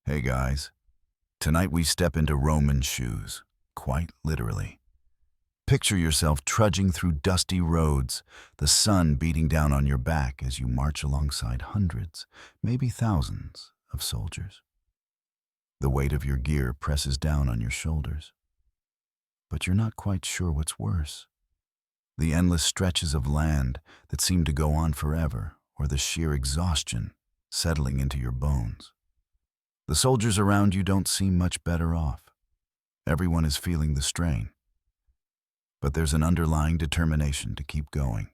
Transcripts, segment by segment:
Hey guys, tonight we step into Roman shoes, quite literally. Picture yourself trudging through dusty roads, the sun beating down on your back as you march alongside hundreds, maybe thousands, of soldiers. The weight of your gear presses down on your shoulders. But you're not quite sure what's worse. The endless stretches of land that seem to go on forever, or the sheer exhaustion settling into your bones. The soldiers around you don't seem much better off. Everyone is feeling the strain. But there's an underlying determination to keep going.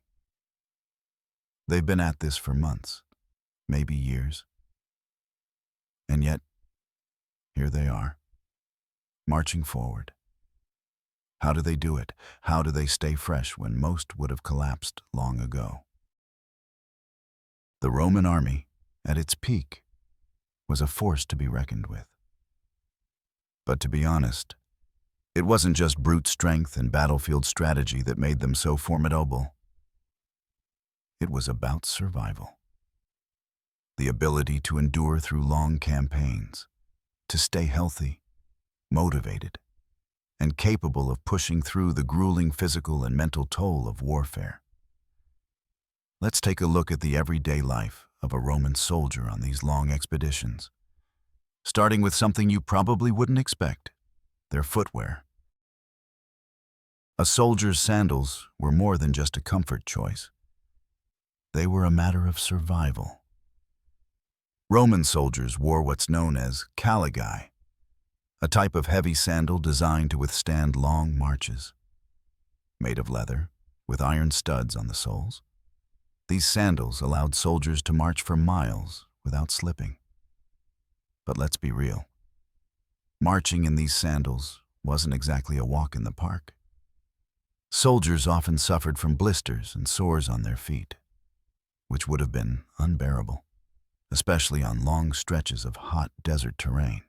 They've been at this for months, maybe years. And yet, here they are, marching forward. How do they do it? How do they stay fresh when most would have collapsed long ago? The Roman army, at its peak, was a force to be reckoned with. But to be honest, it wasn't just brute strength and battlefield strategy that made them so formidable. It was about survival. The ability to endure through long campaigns, to stay healthy, motivated, and capable of pushing through the grueling physical and mental toll of warfare. Let's take a look at the everyday life of a Roman soldier on these long expeditions, starting with something you probably wouldn't expect: their footwear. A soldier's sandals were more than just a comfort choice. They were a matter of survival. Roman soldiers wore what's known as caligae, a type of heavy sandal designed to withstand long marches. Made of leather, with iron studs on the soles, these sandals allowed soldiers to march for miles without slipping. But let's be real. Marching in these sandals wasn't exactly a walk in the park. Soldiers often suffered from blisters and sores on their feet, which would have been unbearable, especially on long stretches of hot desert terrain.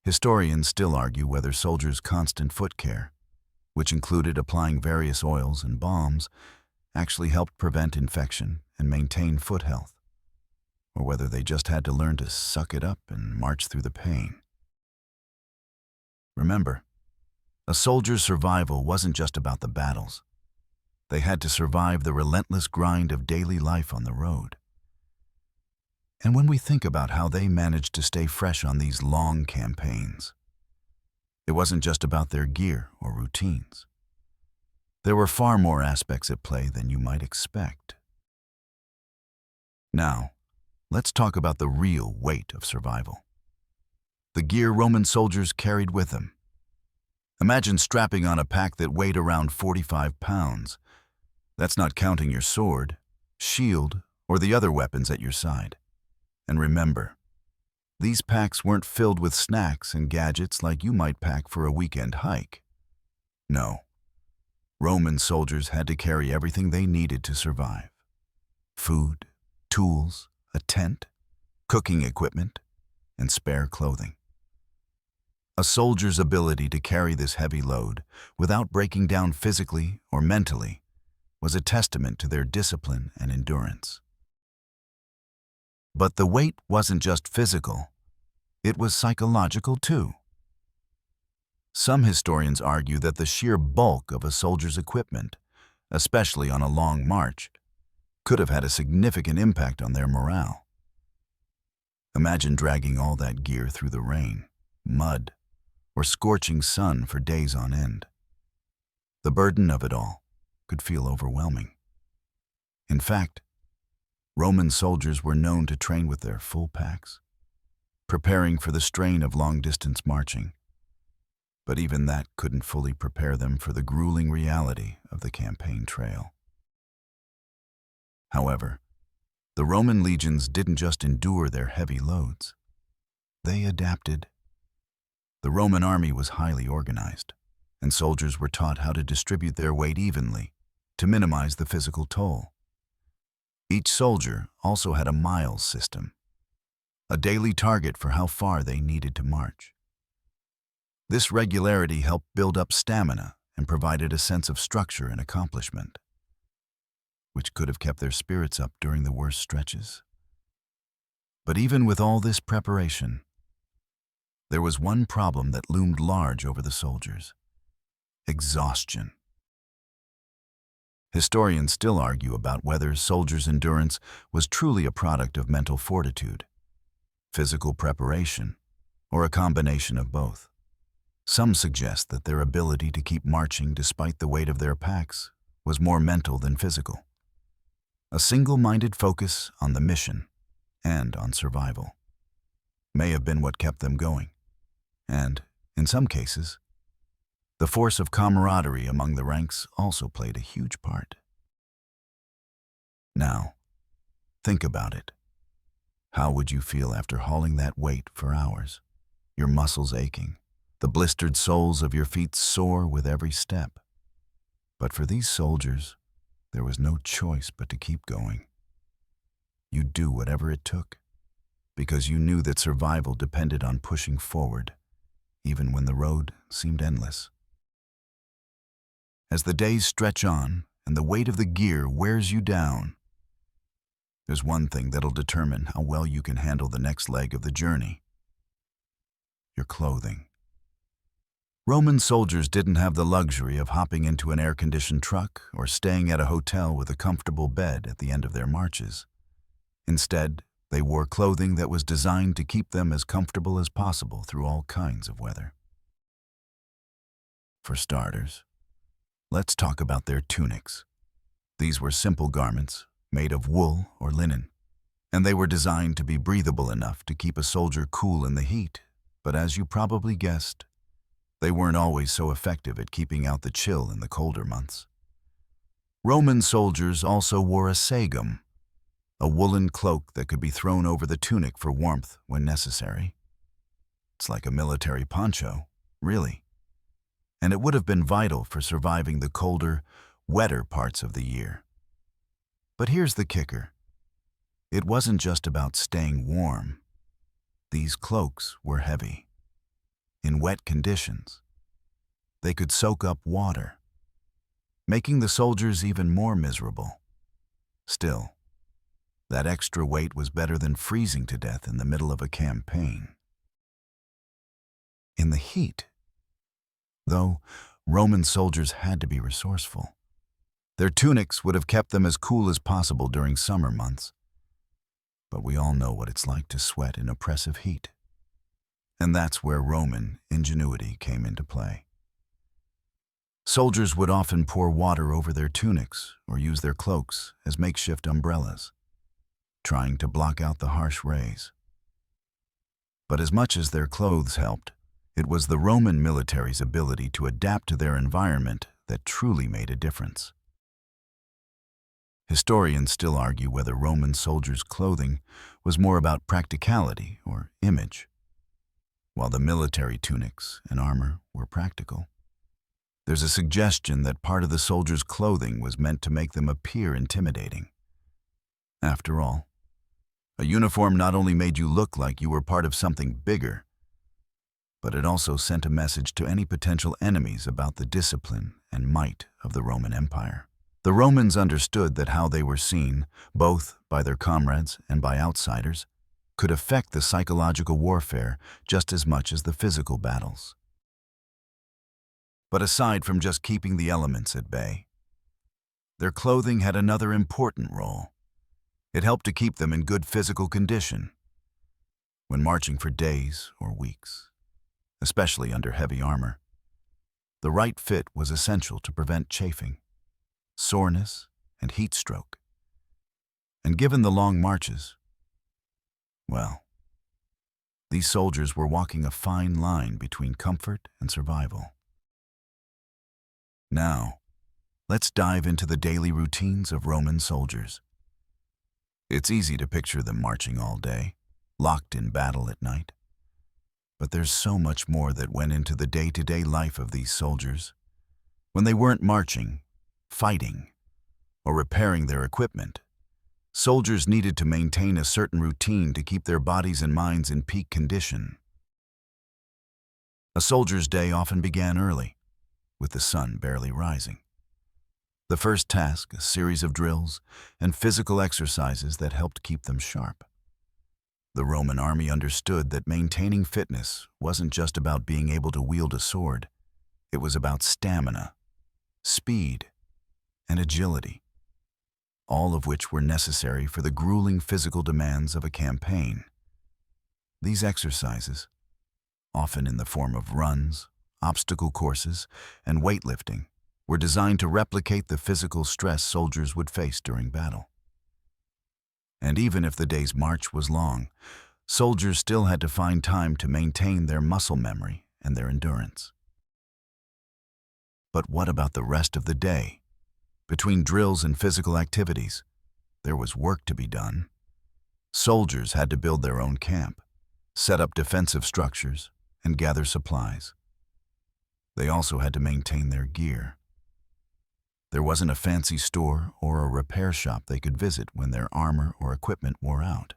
Historians still argue whether soldiers' constant foot care, which included applying various oils and balms, actually helped prevent infection and maintain foot health, or whether they just had to learn to suck it up and march through the pain. Remember, a soldier's survival wasn't just about the battles. They had to survive the relentless grind of daily life on the road. And when we think about how they managed to stay fresh on these long campaigns, it wasn't just about their gear or routines. There were far more aspects at play than you might expect. Now, let's talk about the real weight of survival. The gear Roman soldiers carried with them. Imagine strapping on a pack that weighed around 45 pounds. That's not counting your sword, shield, or the other weapons at your side. And remember, these packs weren't filled with snacks and gadgets like you might pack for a weekend hike. No. Roman soldiers had to carry everything they needed to survive: food, tools, a tent, cooking equipment, and spare clothing. A soldier's ability to carry this heavy load without breaking down physically or mentally was a testament to their discipline and endurance. But the weight wasn't just physical, it was psychological too. Some historians argue that the sheer bulk of a soldier's equipment, especially on a long march, could have had a significant impact on their morale. Imagine dragging all that gear through the rain, mud, or scorching sun for days on end. The burden of it all could feel overwhelming. In fact, Roman soldiers were known to train with their full packs, preparing for the strain of long-distance marching. But even that couldn't fully prepare them for the grueling reality of the campaign trail. However, the Roman legions didn't just endure their heavy loads. They adapted. The Roman army was highly organized, and soldiers were taught how to distribute their weight evenly to minimize the physical toll. Each soldier also had a miles system, a daily target for how far they needed to march. This regularity helped build up stamina and provided a sense of structure and accomplishment, which could have kept their spirits up during the worst stretches. But even with all this preparation, There was one problem that loomed large over the soldiers: exhaustion. Historians still argue about whether soldiers' endurance was truly a product of mental fortitude, physical preparation, or a combination of both. Some suggest that their ability to keep marching despite the weight of their packs was more mental than physical. A single-minded focus on the mission and on survival may have been what kept them going. And, in some cases, the force of camaraderie among the ranks also played a huge part. Now, think about it. How would you feel after hauling that weight for hours? Your muscles aching, the blistered soles of your feet sore with every step. But for these soldiers, there was no choice but to keep going. You'd do whatever it took, because you knew that survival depended on pushing forward, even when the road seemed endless. As the days stretch on and the weight of the gear wears you down, there's one thing that'll determine how well you can handle the next leg of the journey: your clothing. Roman soldiers didn't have the luxury of hopping into an air-conditioned truck or staying at a hotel with a comfortable bed at the end of their marches. Instead, they wore clothing that was designed to keep them as comfortable as possible through all kinds of weather. For starters, let's talk about their tunics. These were simple garments made of wool or linen, and they were designed to be breathable enough to keep a soldier cool in the heat. But as you probably guessed, they weren't always so effective at keeping out the chill in the colder months. Roman soldiers also wore a sagum, a woolen cloak that could be thrown over the tunic for warmth when necessary. It's like a military poncho, really. And it would have been vital for surviving the colder, wetter parts of the year. But here's the kicker. It wasn't just about staying warm. These cloaks were heavy. In wet conditions, they could soak up water, making the soldiers even more miserable. Still, that extra weight was better than freezing to death in the middle of a campaign. In the heat, though, Roman soldiers had to be resourceful. Their tunics would have kept them as cool as possible during summer months. But we all know what it's like to sweat in oppressive heat. And that's where Roman ingenuity came into play. Soldiers would often pour water over their tunics or use their cloaks as makeshift umbrellas, trying to block out the harsh rays. But as much as their clothes helped, it was the Roman military's ability to adapt to their environment that truly made a difference. Historians still argue whether Roman soldiers' clothing was more about practicality or image, while the military tunics and armor were practical. There's a suggestion that part of the soldiers' clothing was meant to make them appear intimidating. After all, a uniform not only made you look like you were part of something bigger, but it also sent a message to any potential enemies about the discipline and might of the Roman Empire. The Romans understood that how they were seen, both by their comrades and by outsiders, could affect the psychological warfare just as much as the physical battles. But aside from just keeping the elements at bay, their clothing had another important role. It helped to keep them in good physical condition when marching for days or weeks, especially under heavy armor. The right fit was essential to prevent chafing, soreness, and heat stroke. And given the long marches, well, these soldiers were walking a fine line between comfort and survival. Now, let's dive into the daily routines of Roman soldiers. It's easy to picture them marching all day, locked in battle at night. But there's so much more that went into the day-to-day life of these soldiers. When they weren't marching, fighting, or repairing their equipment, soldiers needed to maintain a certain routine to keep their bodies and minds in peak condition. A soldier's day often began early, with the sun barely rising. The first task, a series of drills and physical exercises that helped keep them sharp. The Roman army understood that maintaining fitness wasn't just about being able to wield a sword. It was about stamina, speed, and agility, all of which were necessary for the grueling physical demands of a campaign. These exercises, often in the form of runs, obstacle courses, and weightlifting, were designed to replicate the physical stress soldiers would face during battle. And even if the day's march was long, soldiers still had to find time to maintain their muscle memory and their endurance. But what about the rest of the day? Between drills and physical activities, there was work to be done. Soldiers had to build their own camp, set up defensive structures, and gather supplies. They also had to maintain their gear. There wasn't a fancy store or a repair shop they could visit when their armor or equipment wore out.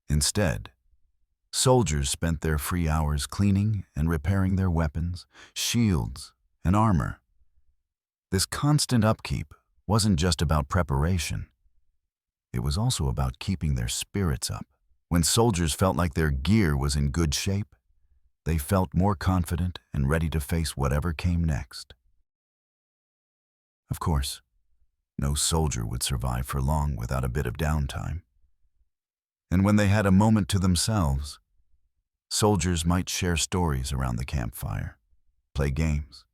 Instead, soldiers spent their free hours cleaning and repairing their weapons, shields, and armor. This constant upkeep wasn't just about preparation. It was also about keeping their spirits up. When soldiers felt like their gear was in good shape, they felt more confident and ready to face whatever came next. Of course, no soldier would survive for long without a bit of downtime. And when they had a moment to themselves, soldiers might share stories around the campfire, play games,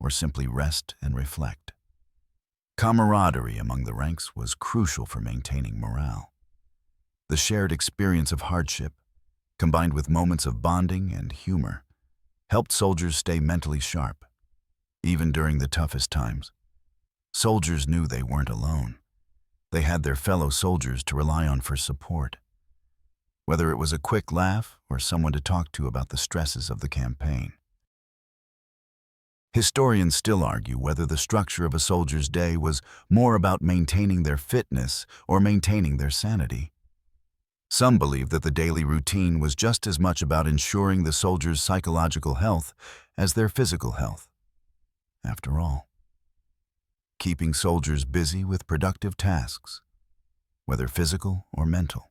or simply rest and reflect. Camaraderie among the ranks was crucial for maintaining morale. The shared experience of hardship, combined with moments of bonding and humor, helped soldiers stay mentally sharp. Even during the toughest times, soldiers knew they weren't alone. They had their fellow soldiers to rely on for support, whether it was a quick laugh or someone to talk to about the stresses of the campaign. Historians still argue whether the structure of a soldier's day was more about maintaining their fitness or maintaining their sanity. Some believe that the daily routine was just as much about ensuring the soldier's psychological health as their physical health. After all, keeping soldiers busy with productive tasks, whether physical or mental,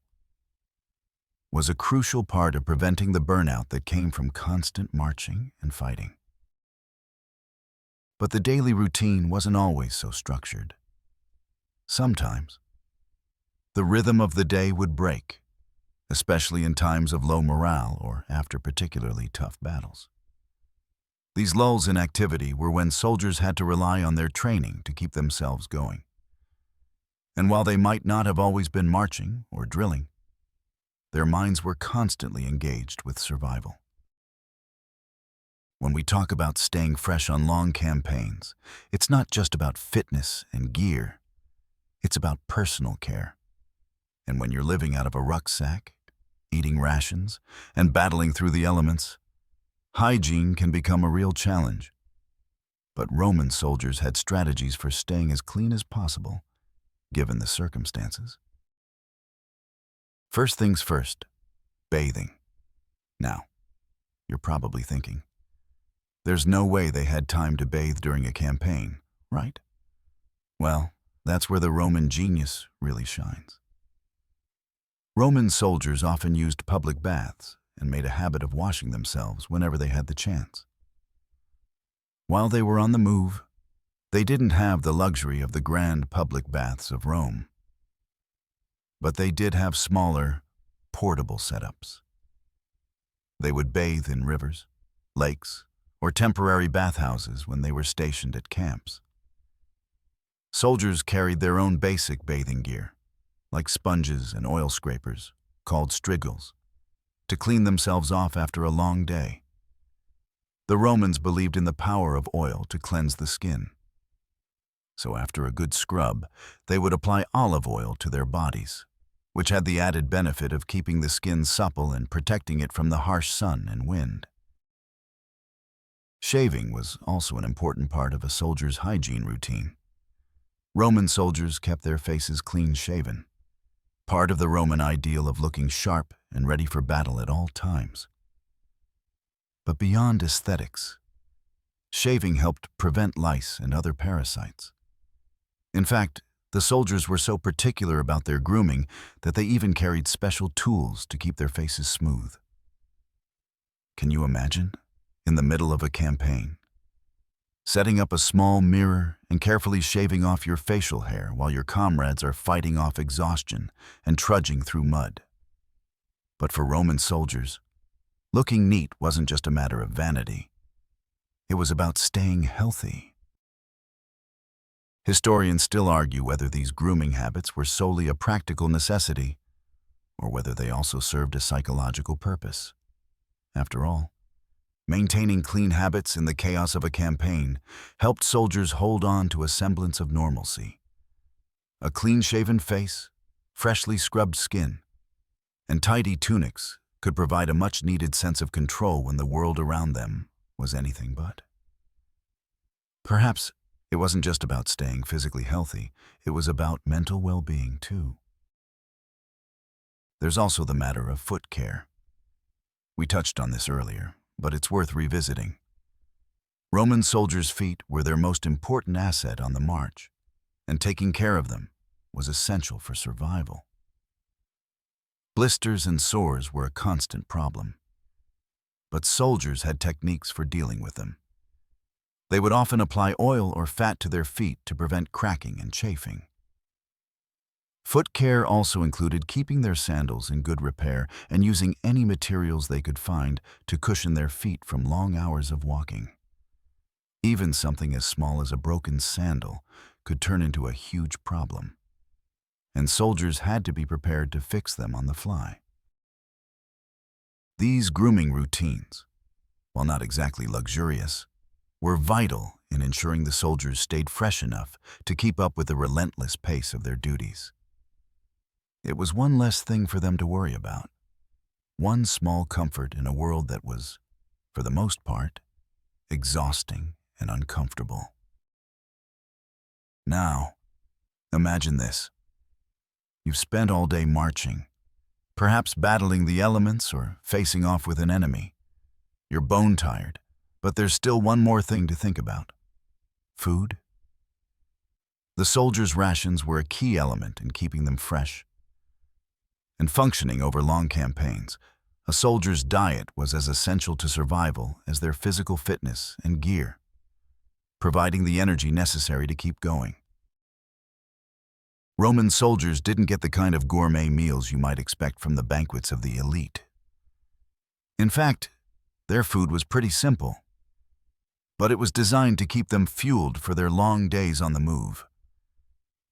was a crucial part of preventing the burnout that came from constant marching and fighting. But the daily routine wasn't always so structured. Sometimes, the rhythm of the day would break, especially in times of low morale or after particularly tough battles. These lulls in activity were when soldiers had to rely on their training to keep themselves going. And while they might not have always been marching or drilling, their minds were constantly engaged with survival. When we talk about staying fresh on long campaigns, it's not just about fitness and gear. It's about personal care. And when you're living out of a rucksack, eating rations, and battling through the elements, hygiene can become a real challenge. But Roman soldiers had strategies for staying as clean as possible, given the circumstances. First things first, bathing. Now, you're probably thinking, there's no way they had time to bathe during a campaign, right? Well, that's where the Roman genius really shines. Roman soldiers often used public baths and made a habit of washing themselves whenever they had the chance. While they were on the move, they didn't have the luxury of the grand public baths of Rome. But they did have smaller, portable setups. They would bathe in rivers, lakes, or temporary bathhouses when they were stationed at camps. Soldiers carried their own basic bathing gear, like sponges and oil scrapers, called strigils, to clean themselves off after a long day. The Romans believed in the power of oil to cleanse the skin. So after a good scrub, they would apply olive oil to their bodies, which had the added benefit of keeping the skin supple and protecting it from the harsh sun and wind. Shaving was also an important part of a soldier's hygiene routine. Roman soldiers kept their faces clean-shaven, part of the Roman ideal of looking sharp and ready for battle at all times. But beyond aesthetics, shaving helped prevent lice and other parasites. In fact, The soldiers were so particular about their grooming that they even carried special tools to keep their faces smooth. Can you imagine? In the middle of a campaign, setting up a small mirror and carefully shaving off your facial hair while your comrades are fighting off exhaustion and trudging through mud. But for Roman soldiers, looking neat wasn't just a matter of vanity. It was about staying healthy. Historians still argue whether these grooming habits were solely a practical necessity or whether they also served a psychological purpose. After all, maintaining clean habits in the chaos of a campaign helped soldiers hold on to a semblance of normalcy. A clean-shaven face, freshly scrubbed skin, and tidy tunics could provide a much-needed sense of control when the world around them was anything but. Perhaps it wasn't just about staying physically healthy, it was about mental well-being too. There's also the matter of foot care. We touched on this earlier, but it's worth revisiting. Roman soldiers' feet were their most important asset on the march, and taking care of them was essential for survival. Blisters and sores were a constant problem, but soldiers had techniques for dealing with them. They would often apply oil or fat to their feet to prevent cracking and chafing. Foot care also included keeping their sandals in good repair and using any materials they could find to cushion their feet from long hours of walking. Even something as small as a broken sandal could turn into a huge problem, and soldiers had to be prepared to fix them on the fly. These grooming routines, while not exactly luxurious, were vital in ensuring the soldiers stayed fresh enough to keep up with the relentless pace of their duties. It was one less thing for them to worry about, one small comfort in a world that was, for the most part, exhausting and uncomfortable. Now, imagine this. You've spent all day marching, perhaps battling the elements or facing off with an enemy. You're bone-tired, but there's still one more thing to think about: food. The soldiers' rations were a key element in keeping them fresh and functioning over long campaigns. A soldier's diet was as essential to survival as their physical fitness and gear, providing the energy necessary to keep going. Roman soldiers didn't get the kind of gourmet meals you might expect from the banquets of the elite. In fact, their food was pretty simple, but it was designed to keep them fueled for their long days on the move.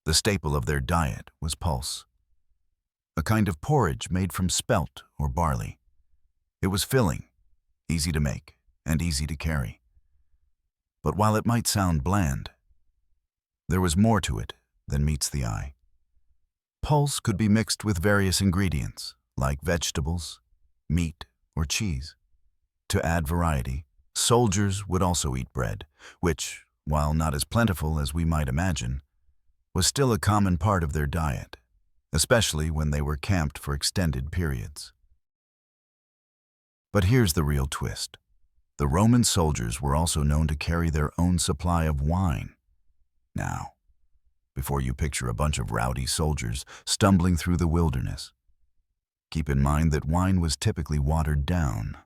The staple of their diet was pulse, a kind of porridge made from spelt or barley. It was filling, easy to make, and easy to carry. But while it might sound bland, there was more to it than meets the eye. Pulse could be mixed with various ingredients, like vegetables, meat, or cheese. To add variety, soldiers would also eat bread, which, while not as plentiful as we might imagine, was still a common part of their diet, especially when they were camped for extended periods. But here's the real twist. The Roman soldiers were also known to carry their own supply of wine. Now, before you picture a bunch of rowdy soldiers stumbling through the wilderness, keep in mind that wine was typically watered down.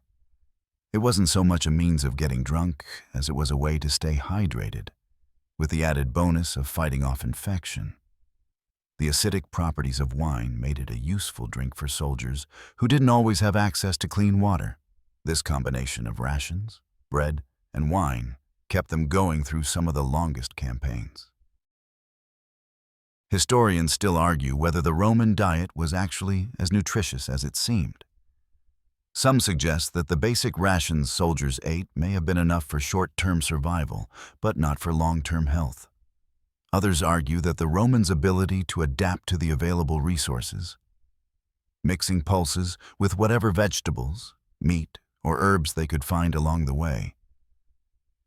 It wasn't so much a means of getting drunk as it was a way to stay hydrated, with the added bonus of fighting off infection. The acidic properties of wine made it a useful drink for soldiers who didn't always have access to clean water. This combination of rations, bread, and wine kept them going through some of the longest campaigns. Historians still argue whether the Roman diet was actually as nutritious as it seemed. Some suggest that the basic rations soldiers ate may have been enough for short-term survival, but not for long-term health. Others argue that the Romans' ability to adapt to the available resources, mixing pulses with whatever vegetables, meat, or herbs they could find along the way,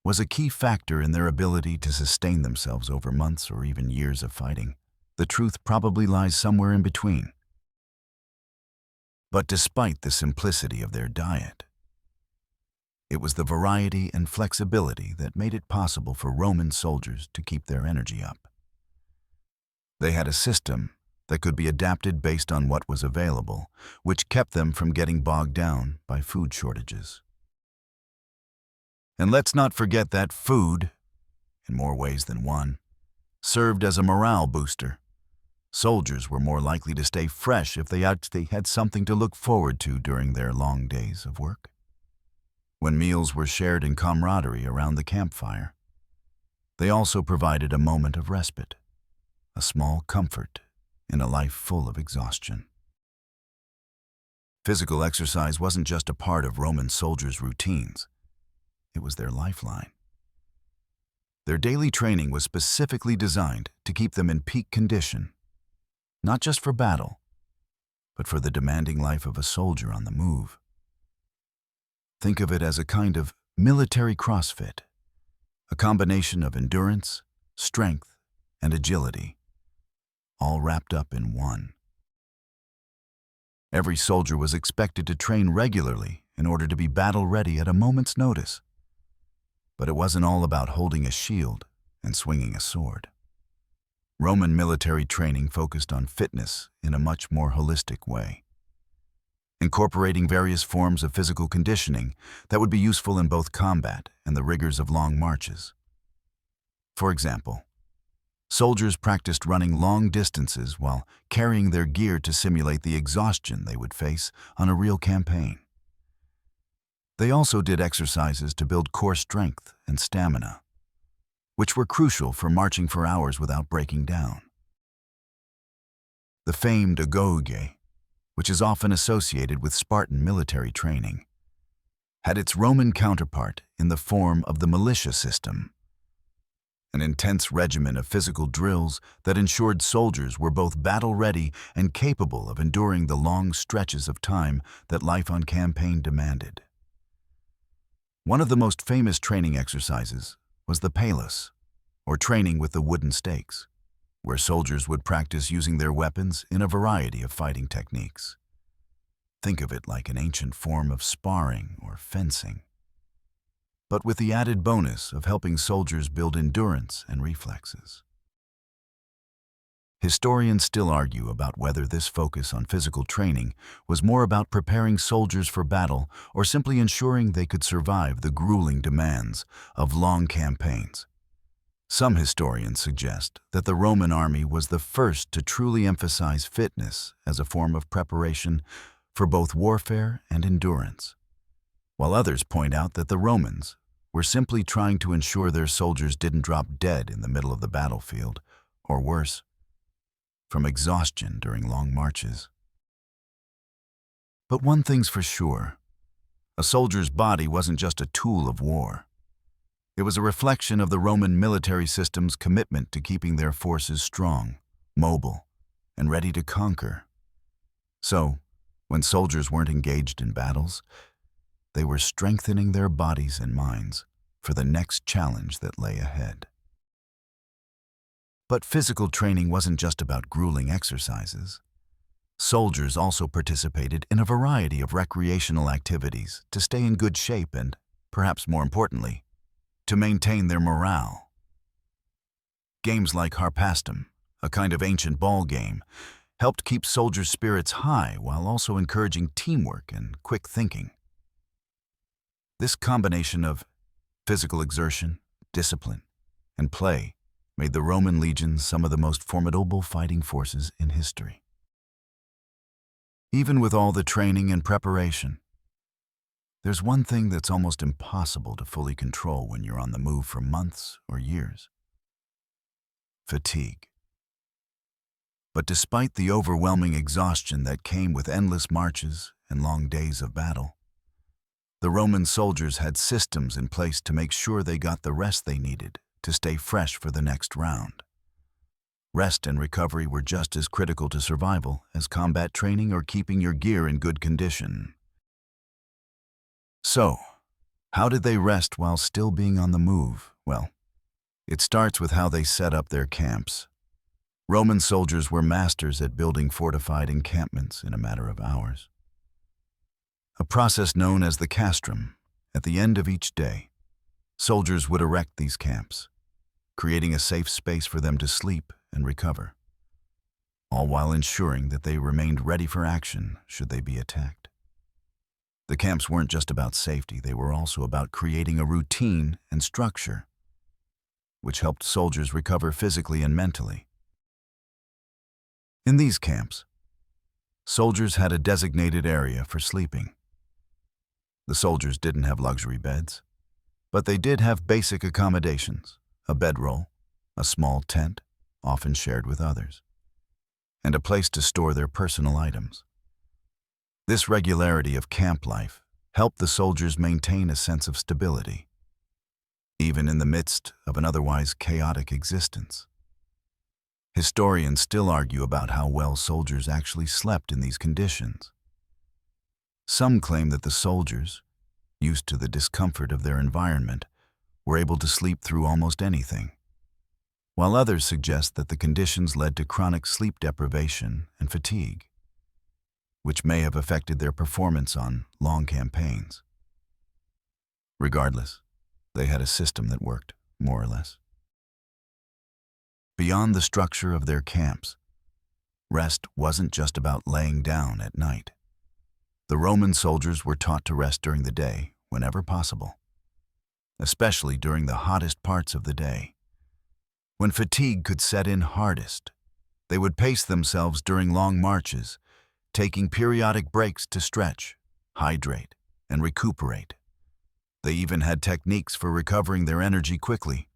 was a key factor in their ability to sustain themselves over months or even years of fighting. The truth probably lies somewhere in between. But despite the simplicity of their diet, it was the variety and flexibility that made it possible for Roman soldiers to keep their energy up. They had a system that could be adapted based on what was available, which kept them from getting bogged down by food shortages. And let's not forget that food, in more ways than one, served as a morale booster. Soldiers were more likely to stay fresh if they actually had something to look forward to during their long days of work. When meals were shared in camaraderie around the campfire, they also provided a moment of respite, a small comfort in a life full of exhaustion. Physical exercise wasn't just a part of Roman soldiers' routines. It was their lifeline. Their daily training was specifically designed to keep them in peak condition, not just for battle, but for the demanding life of a soldier on the move. Think of it as a kind of military CrossFit, a combination of endurance, strength, and agility, all wrapped up in one. Every soldier was expected to train regularly in order to be battle-ready at a moment's notice. But it wasn't all about holding a shield and swinging a sword. Roman military training focused on fitness in a much more holistic way, incorporating various forms of physical conditioning that would be useful in both combat and the rigors of long marches. For example, soldiers practiced running long distances while carrying their gear to simulate the exhaustion they would face on a real campaign. They also did exercises to build core strength and stamina, which were crucial for marching for hours without breaking down. The famed agoge, which is often associated with Spartan military training, had its Roman counterpart in the form of the militia system, an intense regimen of physical drills that ensured soldiers were both battle-ready and capable of enduring the long stretches of time that life on campaign demanded. One of the most famous training exercises was the Palos, or training with the wooden stakes, where soldiers would practice using their weapons in a variety of fighting techniques. Think of it like an ancient form of sparring or fencing, but with the added bonus of helping soldiers build endurance and reflexes. Historians still argue about whether this focus on physical training was more about preparing soldiers for battle or simply ensuring they could survive the grueling demands of long campaigns. Some historians suggest that the Roman army was the first to truly emphasize fitness as a form of preparation for both warfare and endurance, while others point out that the Romans were simply trying to ensure their soldiers didn't drop dead in the middle of the battlefield, or worse, from exhaustion during long marches. But one thing's for sure, a soldier's body wasn't just a tool of war. It was a reflection of the Roman military system's commitment to keeping their forces strong, mobile, and ready to conquer. So, when soldiers weren't engaged in battles, they were strengthening their bodies and minds for the next challenge that lay ahead. But physical training wasn't just about grueling exercises. Soldiers also participated in a variety of recreational activities to stay in good shape and, perhaps more importantly, to maintain their morale. Games like Harpastum, a kind of ancient ball game, helped keep soldiers' spirits high while also encouraging teamwork and quick thinking. This combination of physical exertion, discipline, and play made the Roman legions some of the most formidable fighting forces in history. Even with all the training and preparation, there's one thing that's almost impossible to fully control when you're on the move for months or years: fatigue. But despite the overwhelming exhaustion that came with endless marches and long days of battle, the Roman soldiers had systems in place to make sure they got the rest they needed to stay fresh for the next round. Rest and recovery were just as critical to survival as combat training or keeping your gear in good condition. So, how did they rest while still being on the move? Well, it starts with how they set up their camps. Roman soldiers were masters at building fortified encampments in a matter of hours. A process known as the castrum, at the end of each day, soldiers would erect these camps, creating a safe space for them to sleep and recover. all while ensuring that they remained ready for action should they be attacked. The camps weren't just about safety, they were also about creating a routine and structure, which helped soldiers recover physically and mentally. In these camps, soldiers had a designated area for sleeping. The soldiers didn't have luxury beds, but they did have basic accommodations, a bedroll, a small tent, often shared with others, and a place to store their personal items. This regularity of camp life helped the soldiers maintain a sense of stability, even in the midst of an otherwise chaotic existence. Historians still argue about how well soldiers actually slept in these conditions. Some claim that the soldiers, used to the discomfort of their environment, were able to sleep through almost anything, while others suggest that the conditions led to chronic sleep deprivation and fatigue, which may have affected their performance on long campaigns. Regardless, they had a system that worked, more or less. Beyond the structure of their camps, rest wasn't just about laying down at night. The Roman soldiers were taught to rest during the day, whenever possible, especially during the hottest parts of the day. When fatigue could set in hardest, they would pace themselves during long marches, taking periodic breaks to stretch, hydrate, and recuperate. They even had techniques for recovering their energy quickly,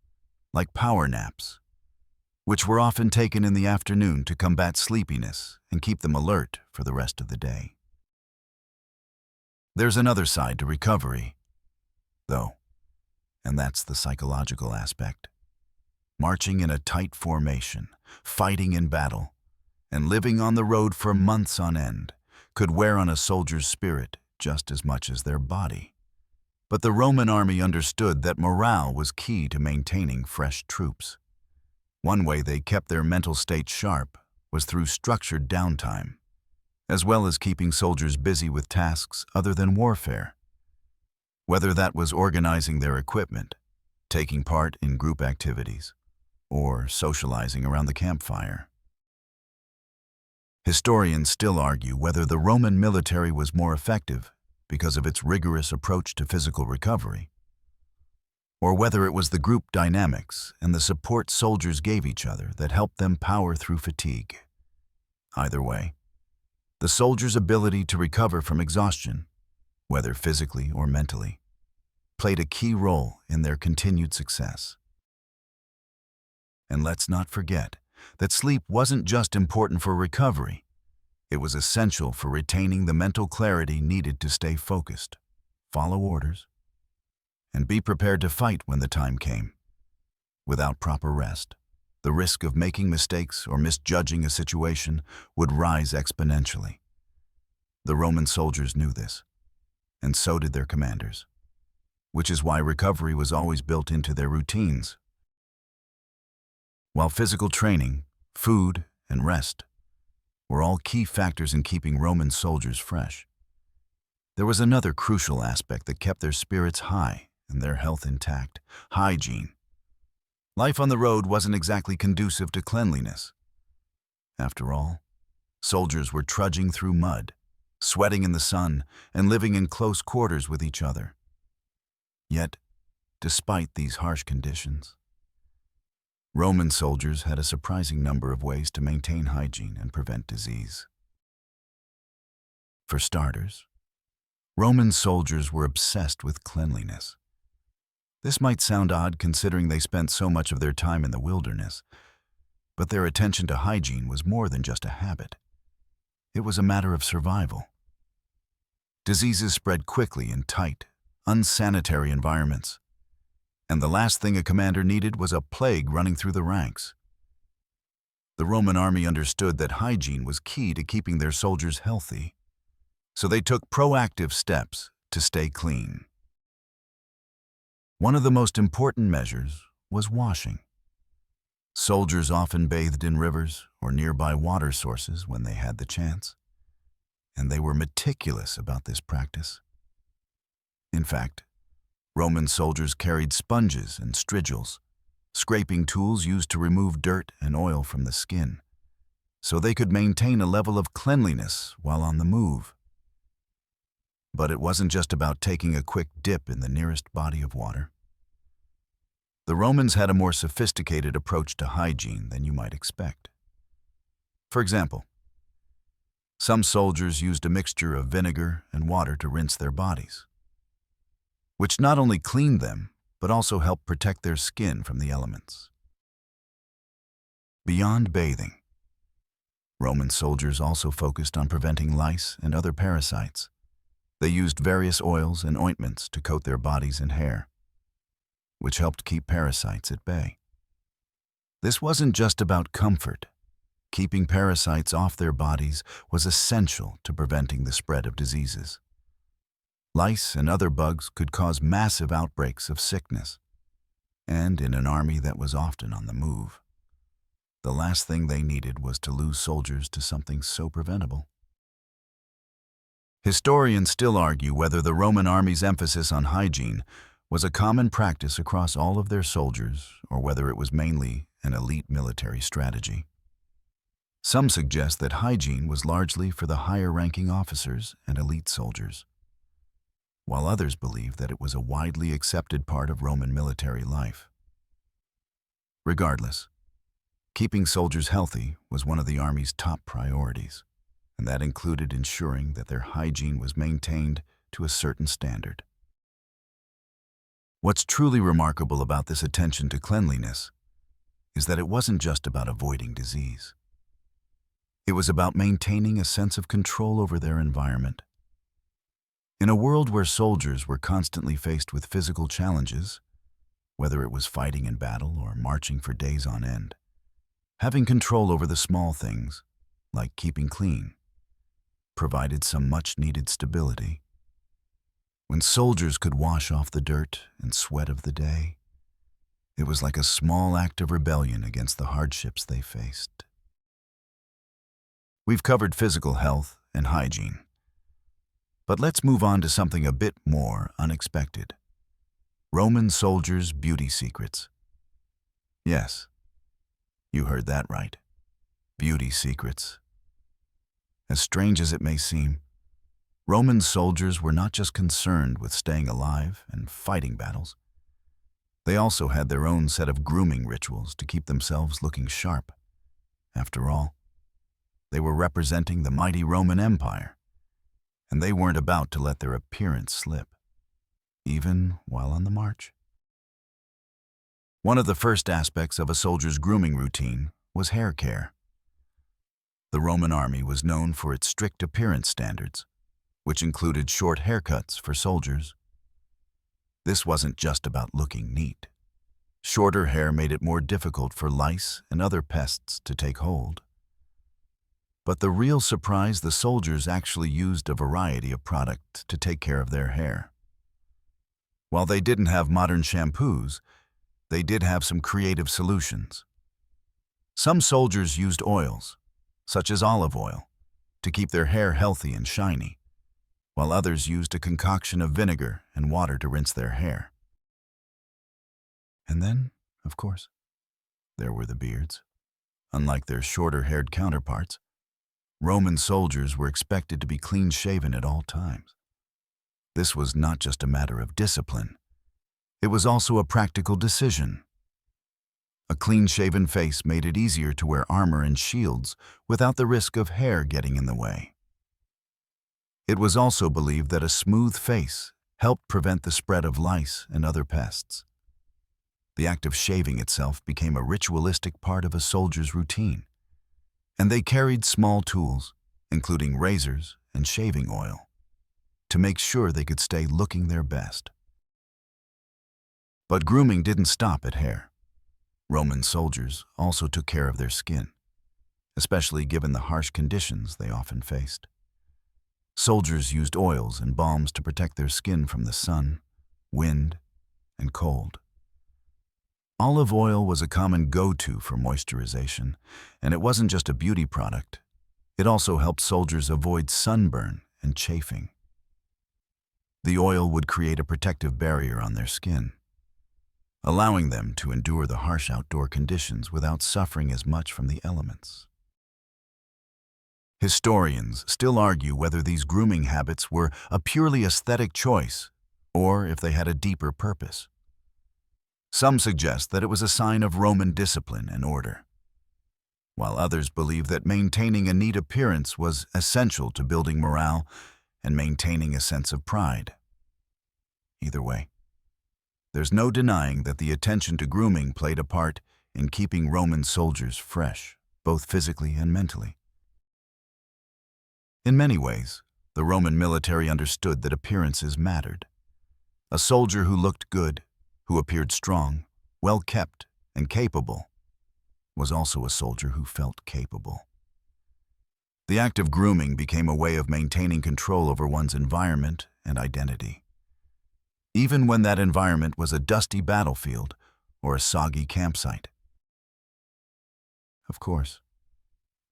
like power naps, which were often taken in the afternoon to combat sleepiness and keep them alert for the rest of the day. There's another side to recovery, though, and that's the psychological aspect. Marching in a tight formation, fighting in battle, and living on the road for months on end could wear on a soldier's spirit just as much as their body. But the Roman army understood that morale was key to maintaining fresh troops. One way they kept their mental state sharp was through structured downtime, as well as keeping soldiers busy with tasks other than warfare. Whether that was organizing their equipment, taking part in group activities, or socializing around the campfire. Historians still argue whether the Roman military was more effective because of its rigorous approach to physical recovery, or whether it was the group dynamics and the support soldiers gave each other that helped them power through fatigue. Either way, the soldiers' ability to recover from exhaustion, whether physically or mentally, played a key role in their continued success. And let's not forget that sleep wasn't just important for recovery, it was essential for retaining the mental clarity needed to stay focused, follow orders, and be prepared to fight when the time came. Without proper rest, the risk of making mistakes or misjudging a situation would rise exponentially. The Roman soldiers knew this, and so did their commanders, which is why recovery was always built into their routines. While physical training, food, and rest were all key factors in keeping Roman soldiers fresh, there was another crucial aspect that kept their spirits high and their health intact: hygiene. Life on the road wasn't exactly conducive to cleanliness. After all, soldiers were trudging through mud, sweating in the sun, and living in close quarters with each other. Yet, despite these harsh conditions, Roman soldiers had a surprising number of ways to maintain hygiene and prevent disease. For starters, Roman soldiers were obsessed with cleanliness. This might sound odd considering they spent so much of their time in the wilderness, but their attention to hygiene was more than just a habit. It was a matter of survival. Diseases spread quickly in tight, unsanitary environments, and the last thing a commander needed was a plague running through the ranks. The Roman army understood that hygiene was key to keeping their soldiers healthy, so they took proactive steps to stay clean. One of the most important measures was washing. Soldiers often bathed in rivers or nearby water sources when they had the chance, and they were meticulous about this practice. In fact, Roman soldiers carried sponges and strigils, scraping tools used to remove dirt and oil from the skin, so they could maintain a level of cleanliness while on the move. But it wasn't just about taking a quick dip in the nearest body of water. The Romans had a more sophisticated approach to hygiene than you might expect. For example, some soldiers used a mixture of vinegar and water to rinse their bodies, which not only cleaned them, but also helped protect their skin from the elements. Beyond bathing, Roman soldiers also focused on preventing lice and other parasites. They used various oils and ointments to coat their bodies and hair, which helped keep parasites at bay. This wasn't just about comfort. Keeping parasites off their bodies was essential to preventing the spread of diseases. Lice and other bugs could cause massive outbreaks of sickness, and in an army that was often on the move, the last thing they needed was to lose soldiers to something so preventable. Historians still argue whether the Roman army's emphasis on hygiene was a common practice across all of their soldiers or whether it was mainly an elite military strategy. Some suggest that hygiene was largely for the higher-ranking officers and elite soldiers, while others believe that it was a widely accepted part of Roman military life. Regardless, keeping soldiers healthy was one of the army's top priorities, and that included ensuring that their hygiene was maintained to a certain standard. What's truly remarkable about this attention to cleanliness is that it wasn't just about avoiding disease. It was about maintaining a sense of control over their environment. In a world where soldiers were constantly faced with physical challenges, whether it was fighting in battle or marching for days on end, having control over the small things, like keeping clean, provided some much-needed stability. When soldiers could wash off the dirt and sweat of the day, it was like a small act of rebellion against the hardships they faced. We've covered physical health and hygiene, but let's move on to something a bit more unexpected. Roman soldiers' beauty secrets. Yes, you heard that right. Beauty secrets. As strange as it may seem, Roman soldiers were not just concerned with staying alive and fighting battles. They also had their own set of grooming rituals to keep themselves looking sharp. After all, they were representing the mighty Roman Empire, and they weren't about to let their appearance slip, even while on the march. One of the first aspects of a soldier's grooming routine was hair care. The Roman army was known for its strict appearance standards, which included short haircuts for soldiers. This wasn't just about looking neat. Shorter hair made it more difficult for lice and other pests to take hold. But the real surprise, the soldiers actually used a variety of products to take care of their hair. While they didn't have modern shampoos, they did have some creative solutions. Some soldiers used oils, such as olive oil, to keep their hair healthy and shiny, while others used a concoction of vinegar and water to rinse their hair. And then, of course, there were the beards. Unlike their shorter-haired counterparts, Roman soldiers were expected to be clean-shaven at all times. This was not just a matter of discipline. It was also a practical decision. A clean-shaven face made it easier to wear armor and shields without the risk of hair getting in the way. It was also believed that a smooth face helped prevent the spread of lice and other pests. The act of shaving itself became a ritualistic part of a soldier's routine, and they carried small tools, including razors and shaving oil, to make sure they could stay looking their best. But grooming didn't stop at hair. Roman soldiers also took care of their skin, especially given the harsh conditions they often faced. Soldiers used oils and balms to protect their skin from the sun, wind, and cold. Olive oil was a common go-to for moisturization, and it wasn't just a beauty product. It also helped soldiers avoid sunburn and chafing. The oil would create a protective barrier on their skin, allowing them to endure the harsh outdoor conditions without suffering as much from the elements. Historians still argue whether these grooming habits were a purely aesthetic choice or if they had a deeper purpose. Some suggest that it was a sign of Roman discipline and order, while others believe that maintaining a neat appearance was essential to building morale and maintaining a sense of pride. Either way, there's no denying that the attention to grooming played a part in keeping Roman soldiers fresh, both physically and mentally. In many ways, the Roman military understood that appearances mattered. A soldier who looked good, who appeared strong, well-kept, and capable, was also a soldier who felt capable. The act of grooming became a way of maintaining control over one's environment and identity, even when that environment was a dusty battlefield or a soggy campsite. Of course,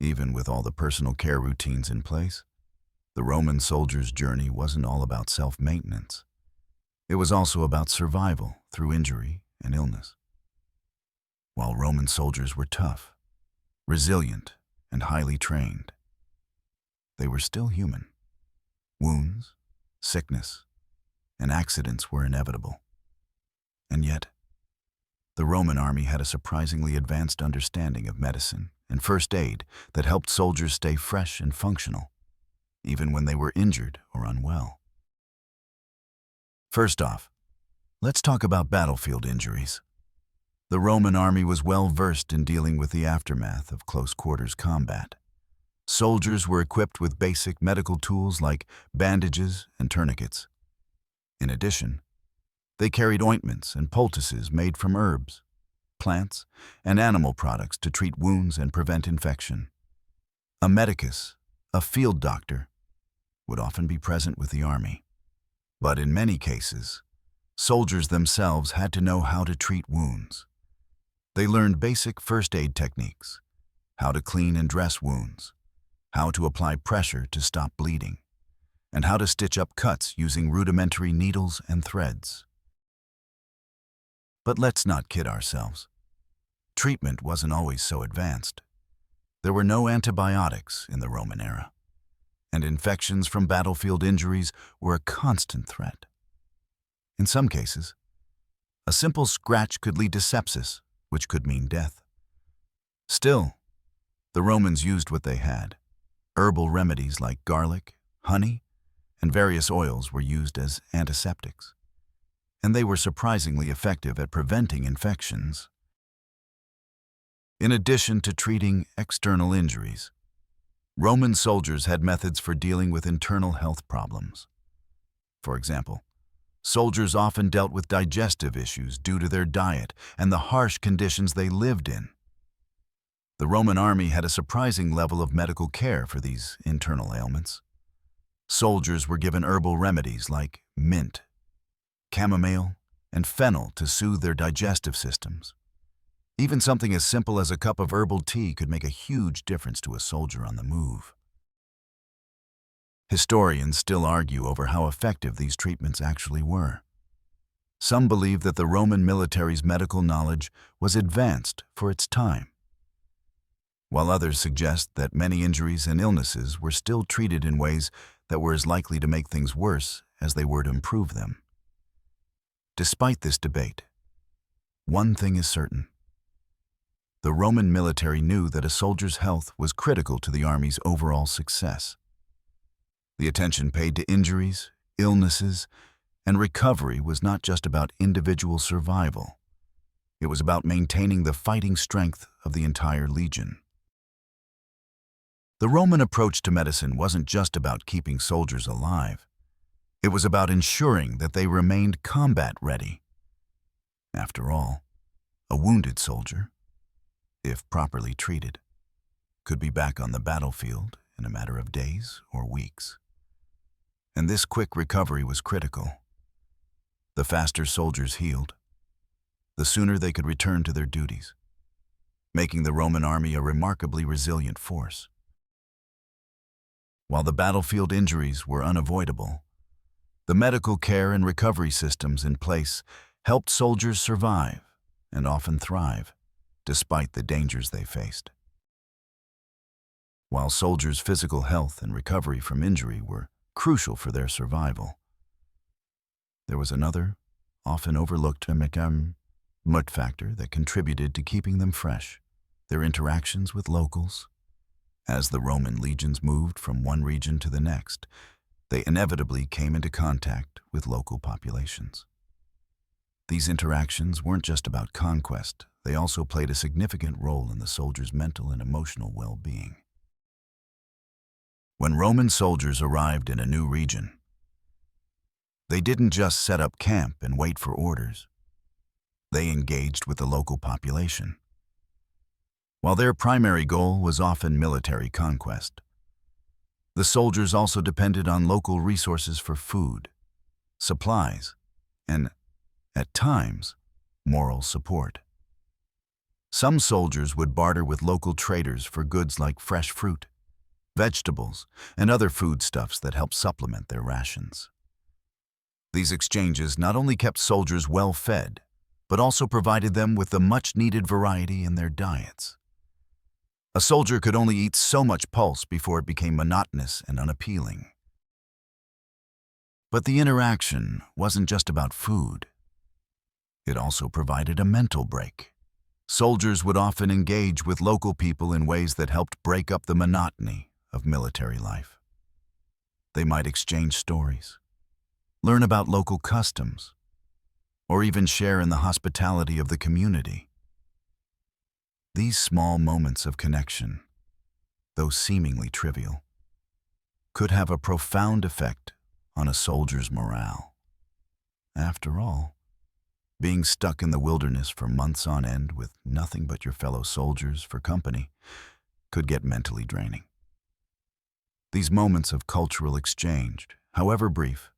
even with all the personal care routines in place, the Roman soldier's journey wasn't all about self-maintenance. It was also about survival through injury and illness. While Roman soldiers were tough, resilient, and highly trained, they were still human. Wounds, sickness, and accidents were inevitable. And yet, the Roman army had a surprisingly advanced understanding of medicine and first aid that helped soldiers stay fresh and functional, even when they were injured or unwell. First off, let's talk about battlefield injuries. The Roman army was well versed in dealing with the aftermath of close-quarters combat. Soldiers were equipped with basic medical tools like bandages and tourniquets. In addition, they carried ointments and poultices made from herbs, plants, and animal products to treat wounds and prevent infection. A medicus, a field doctor, would often be present with the army. But in many cases, soldiers themselves had to know how to treat wounds. They learned basic first aid techniques, how to clean and dress wounds, how to apply pressure to stop bleeding, and how to stitch up cuts using rudimentary needles and threads. But let's not kid ourselves. Treatment wasn't always so advanced. There were no antibiotics in the Roman era, and infections from battlefield injuries were a constant threat. In some cases, a simple scratch could lead to sepsis, which could mean death. Still, the Romans used what they had. Herbal remedies like garlic, honey, and various oils were used as antiseptics, and they were surprisingly effective at preventing infections. In addition to treating external injuries, Roman soldiers had methods for dealing with internal health problems. For example, soldiers often dealt with digestive issues due to their diet and the harsh conditions they lived in. The Roman army had a surprising level of medical care for these internal ailments. Soldiers were given herbal remedies like mint, chamomile, and fennel to soothe their digestive systems. Even something as simple as a cup of herbal tea could make a huge difference to a soldier on the move. Historians still argue over how effective these treatments actually were. Some believe that the Roman military's medical knowledge was advanced for its time, while others suggest that many injuries and illnesses were still treated in ways that were as likely to make things worse as they were to improve them. Despite this debate, one thing is certain. The Roman military knew that a soldier's health was critical to the army's overall success. The attention paid to injuries, illnesses, and recovery was not just about individual survival. It was about maintaining the fighting strength of the entire legion. The Roman approach to medicine wasn't just about keeping soldiers alive. It was about ensuring that they remained combat-ready. After all, a wounded soldier, if properly treated, could be back on the battlefield in a matter of days or weeks. And this quick recovery was critical. The faster soldiers healed, the sooner they could return to their duties, making the Roman army a remarkably resilient force. While the battlefield injuries were unavoidable, the medical care and recovery systems in place helped soldiers survive and often thrive, despite the dangers they faced. while soldiers' physical health and recovery from injury were crucial for their survival. There was another, often overlooked mut factor that contributed to keeping them fresh: their interactions with locals. As the Roman legions moved from one region to the next, they inevitably came into contact with local populations. These interactions weren't just about conquest, they also played a significant role in the soldiers' mental and emotional well-being. When Roman soldiers arrived in a new region, they didn't just set up camp and wait for orders. They engaged with the local population. While their primary goal was often military conquest, the soldiers also depended on local resources for food, supplies, and, at times, moral support. Some soldiers would barter with local traders for goods like fresh fruit, vegetables, and other foodstuffs that helped supplement their rations. These exchanges not only kept soldiers well-fed, but also provided them with the much-needed variety in their diets. A soldier could only eat so much pulse before it became monotonous and unappealing. But the interaction wasn't just about food. It also provided a mental break. Soldiers would often engage with local people in ways that helped break up the monotony of military life. They might exchange stories, learn about local customs, or even share in the hospitality of the community. These small moments of connection, though seemingly trivial, could have a profound effect on a soldier's morale. After all, being stuck in the wilderness for months on end with nothing but your fellow soldiers for company could get mentally draining. These moments of cultural exchange, however brief,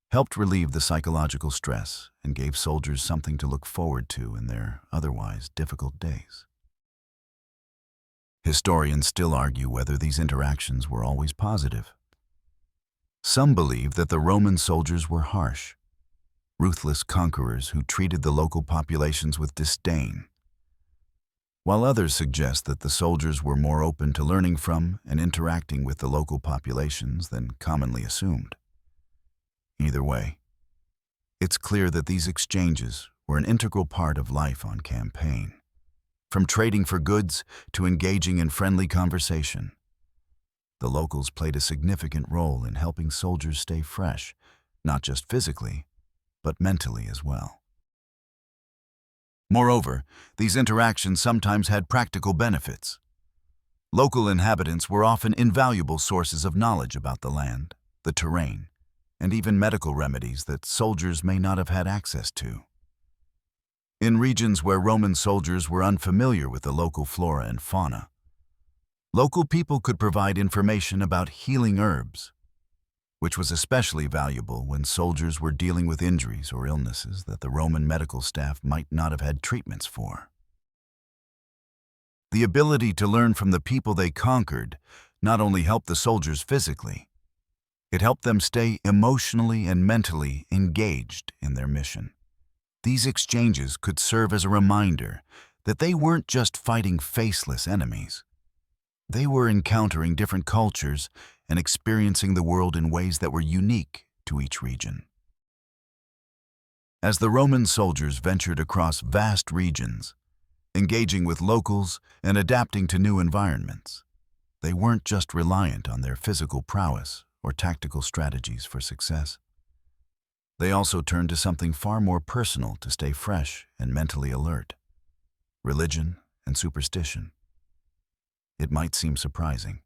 helped relieve the psychological stress and gave soldiers something to look forward to in their otherwise difficult days. Historians still argue whether these interactions were always positive. Some believe that the Roman soldiers were harsh, ruthless conquerors who treated the local populations with disdain, while others suggest that the soldiers were more open to learning from and interacting with the local populations than commonly assumed. Either way, it's clear that these exchanges were an integral part of life on campaign. From trading for goods to engaging in friendly conversation, the locals played a significant role in helping soldiers stay fresh, not just physically, but mentally as well. Moreover, these interactions sometimes had practical benefits. Local inhabitants were often invaluable sources of knowledge about the land, the terrain, and even medical remedies that soldiers may not have had access to. In regions where Roman soldiers were unfamiliar with the local flora and fauna, local people could provide information about healing herbs, which was especially valuable when soldiers were dealing with injuries or illnesses that the Roman medical staff might not have had treatments for. The ability to learn from the people they conquered not only helped the soldiers physically, it helped them stay emotionally and mentally engaged in their mission. These exchanges could serve as a reminder that they weren't just fighting faceless enemies. They were encountering different cultures and experiencing the world in ways that were unique to each region. As the Roman soldiers ventured across vast regions, engaging with locals and adapting to new environments, they weren't just reliant on their physical prowess or tactical strategies for success. They also turned to something far more personal to stay fresh and mentally alert: religion and superstition. It might seem surprising,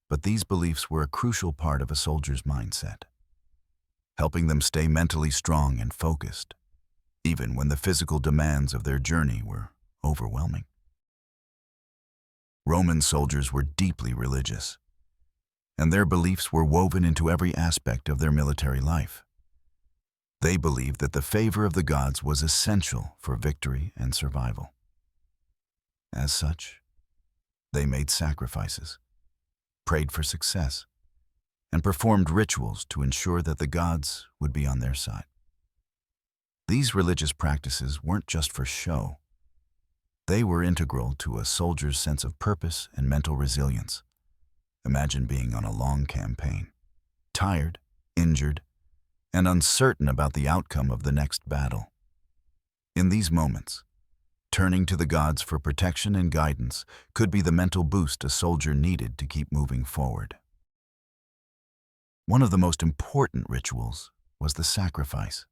but these beliefs were a crucial part of a soldier's mindset, helping them stay mentally strong and focused, even when the physical demands of their journey were overwhelming. Roman soldiers were deeply religious, and their beliefs were woven into every aspect of their military life. They believed that the favor of the gods was essential for victory and survival. As such, they made sacrifices, prayed for success, and performed rituals to ensure that the gods would be on their side. These religious practices weren't just for show. They were integral to a soldier's sense of purpose and mental resilience. Imagine being on a long campaign, tired, injured, and uncertain about the outcome of the next battle. In these moments, turning to the gods for protection and guidance could be the mental boost a soldier needed to keep moving forward. One of the most important rituals was the sacrifice.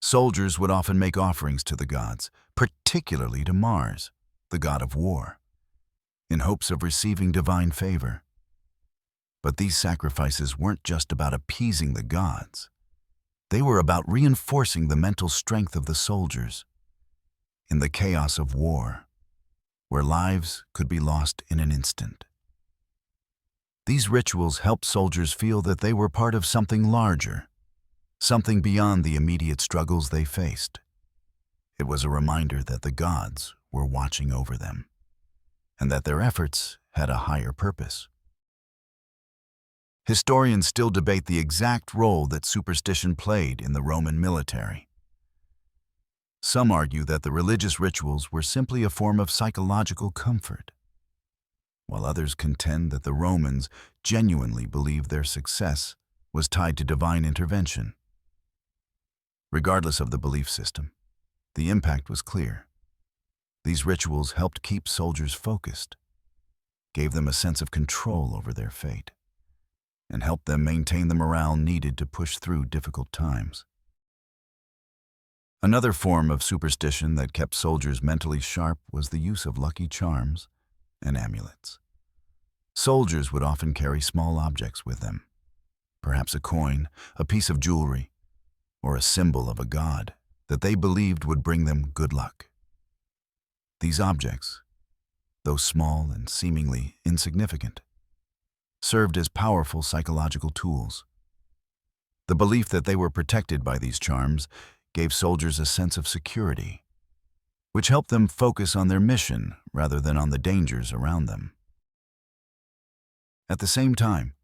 Soldiers would often make offerings to the gods, particularly to Mars, the god of war, in hopes of receiving divine favor. But these sacrifices weren't just about appeasing the gods. They were about reinforcing the mental strength of the soldiers in the chaos of war, where lives could be lost in an instant. These rituals helped soldiers feel that they were part of something larger, something beyond the immediate struggles they faced. It was a reminder that the gods were watching over them, and that their efforts had a higher purpose. Historians still debate the exact role that superstition played in the Roman military. Some argue that the religious rituals were simply a form of psychological comfort, while others contend that the Romans genuinely believed their success was tied to divine intervention. Regardless of the belief system, the impact was clear. These rituals helped keep soldiers focused, gave them a sense of control over their fate, and helped them maintain the morale needed to push through difficult times. Another form of superstition that kept soldiers mentally sharp was the use of lucky charms and amulets. Soldiers would often carry small objects with them, perhaps a coin, a piece of jewelry, or a symbol of a god that they believed would bring them good luck. These objects, though small and seemingly insignificant, served as powerful psychological tools. The belief that they were protected by these charms gave soldiers a sense of security, which helped them focus on their mission rather than on the dangers around them. At the same time,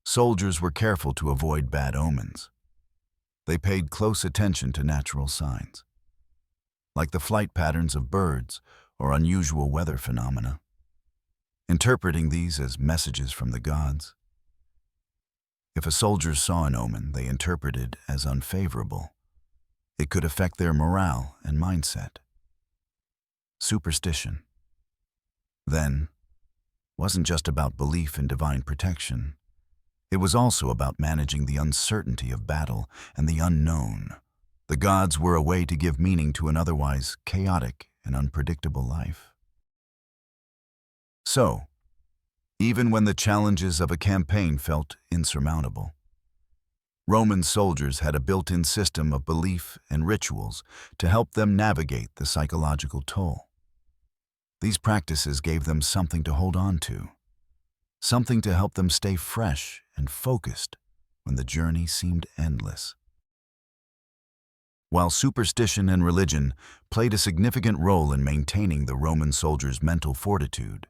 soldiers were careful to avoid bad omens. They paid close attention to natural signs, like the flight patterns of birds or unusual weather phenomena, interpreting these as messages from the gods. If a soldier saw an omen they interpreted as unfavorable, it could affect their morale and mindset. Superstition, then, wasn't just about belief in divine protection. It was also about managing the uncertainty of battle and the unknown. The gods were a way to give meaning to an otherwise chaotic and unpredictable life. So, even when the challenges of a campaign felt insurmountable, Roman soldiers had a built-in system of belief and rituals to help them navigate the psychological toll. These practices gave them something to hold on to, something to help them stay fresh and focused when the journey seemed endless. While superstition and religion played a significant role in maintaining the Roman soldiers' mental fortitude,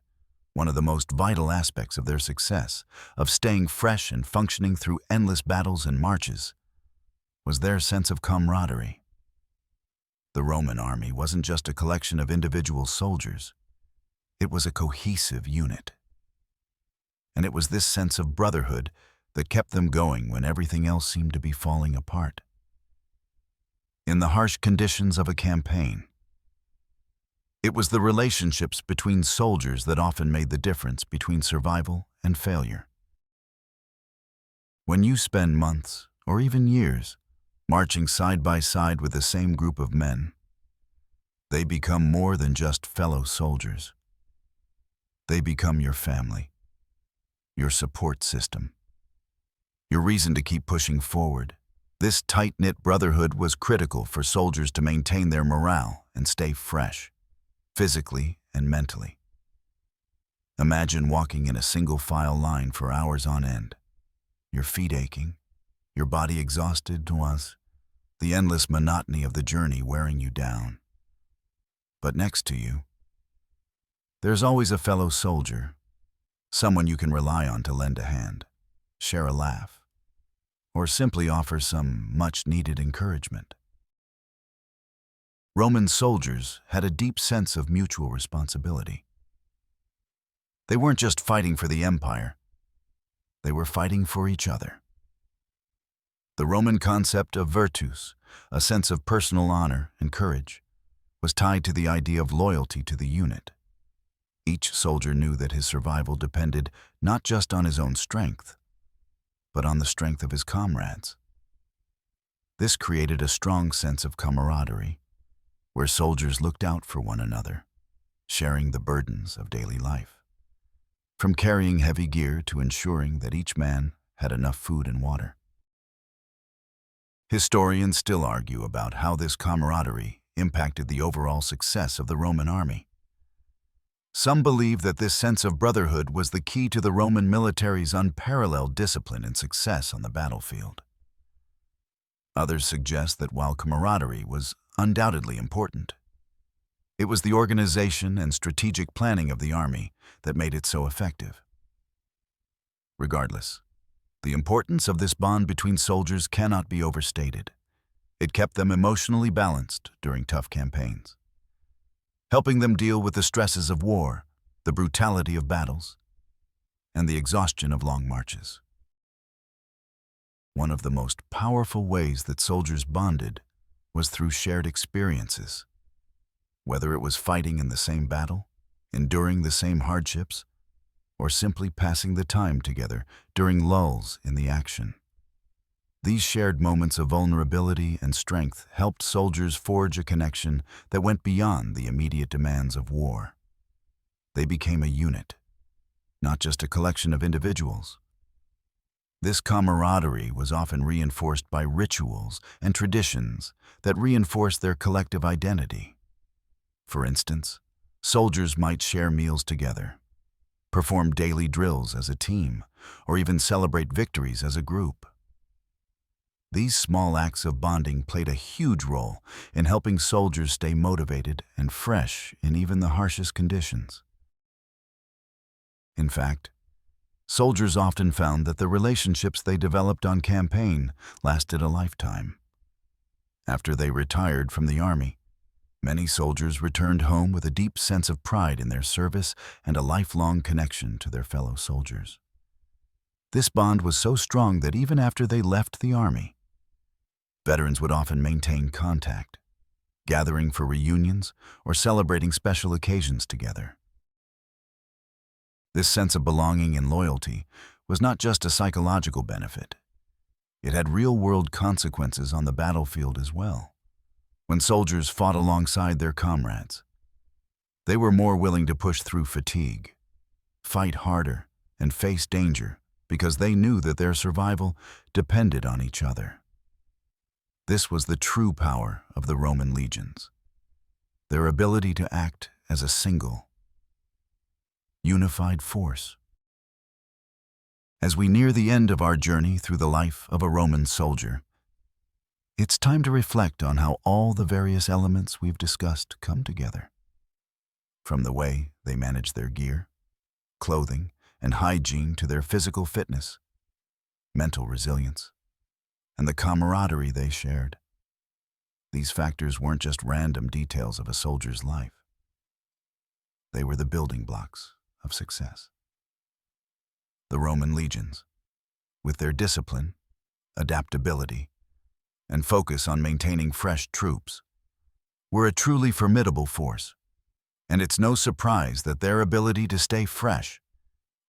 one of the most vital aspects of their success, of staying fresh and functioning through endless battles and marches, was their sense of camaraderie. The Roman army wasn't just a collection of individual soldiers. It was a cohesive unit. And it was this sense of brotherhood that kept them going when everything else seemed to be falling apart. In the harsh conditions of a campaign, it was the relationships between soldiers that often made the difference between survival and failure. When you spend months, or even years, marching side by side with the same group of men, they become more than just fellow soldiers. They become your family, your support system, your reason to keep pushing forward. This tight-knit brotherhood was critical for soldiers to maintain their morale and stay fresh, physically and mentally. Imagine walking in a single-file line for hours on end, your feet aching, your body exhausted, the endless monotony of the journey wearing you down. But next to you, there's always a fellow soldier, someone you can rely on to lend a hand, share a laugh, or simply offer some much-needed encouragement. Roman soldiers had a deep sense of mutual responsibility. They weren't just fighting for the empire, they were fighting for each other. The Roman concept of virtus, a sense of personal honor and courage, was tied to the idea of loyalty to the unit. Each soldier knew that his survival depended not just on his own strength, but on the strength of his comrades. This created a strong sense of camaraderie, where soldiers looked out for one another, sharing the burdens of daily life, from carrying heavy gear to ensuring that each man had enough food and water. Historians still argue about how this camaraderie impacted the overall success of the Roman army. Some believe that this sense of brotherhood was the key to the Roman military's unparalleled discipline and success on the battlefield. Others suggest that while camaraderie was undoubtedly important, it was the organization and strategic planning of the army that made it so effective. Regardless, the importance of this bond between soldiers cannot be overstated. It kept them emotionally balanced during tough campaigns, helping them deal with the stresses of war, the brutality of battles, and the exhaustion of long marches. One of the most powerful ways that soldiers bonded was through shared experiences. Whether it was fighting in the same battle, enduring the same hardships, or simply passing the time together during lulls in the action. These shared moments of vulnerability and strength helped soldiers forge a connection that went beyond the immediate demands of war. They became a unit, not just a collection of individuals. This camaraderie was often reinforced by rituals and traditions that reinforced their collective identity. For instance, soldiers might share meals together, perform daily drills as a team, or even celebrate victories as a group. These small acts of bonding played a huge role in helping soldiers stay motivated and fresh in even the harshest conditions. In fact, soldiers often found that the relationships they developed on campaign lasted a lifetime. After they retired from the army, many soldiers returned home with a deep sense of pride in their service and a lifelong connection to their fellow soldiers. This bond was so strong that even after they left the army, veterans would often maintain contact, gathering for reunions or celebrating special occasions together. This sense of belonging and loyalty was not just a psychological benefit. It had real-world consequences on the battlefield as well. When soldiers fought alongside their comrades, they were more willing to push through fatigue, fight harder, and face danger because they knew that their survival depended on each other. This was the true power of the Roman legions, their ability to act as a single, unified force. As we near the end of our journey through the life of a Roman soldier, it's time to reflect on how all the various elements we've discussed come together. From the way they manage their gear, clothing, and hygiene to their physical fitness, mental resilience, and the camaraderie they shared. These factors weren't just random details of a soldier's life. They were the building blocks of success. The Roman legions, with their discipline, adaptability, and focus on maintaining fresh troops, were a truly formidable force, and it's no surprise that their ability to stay fresh,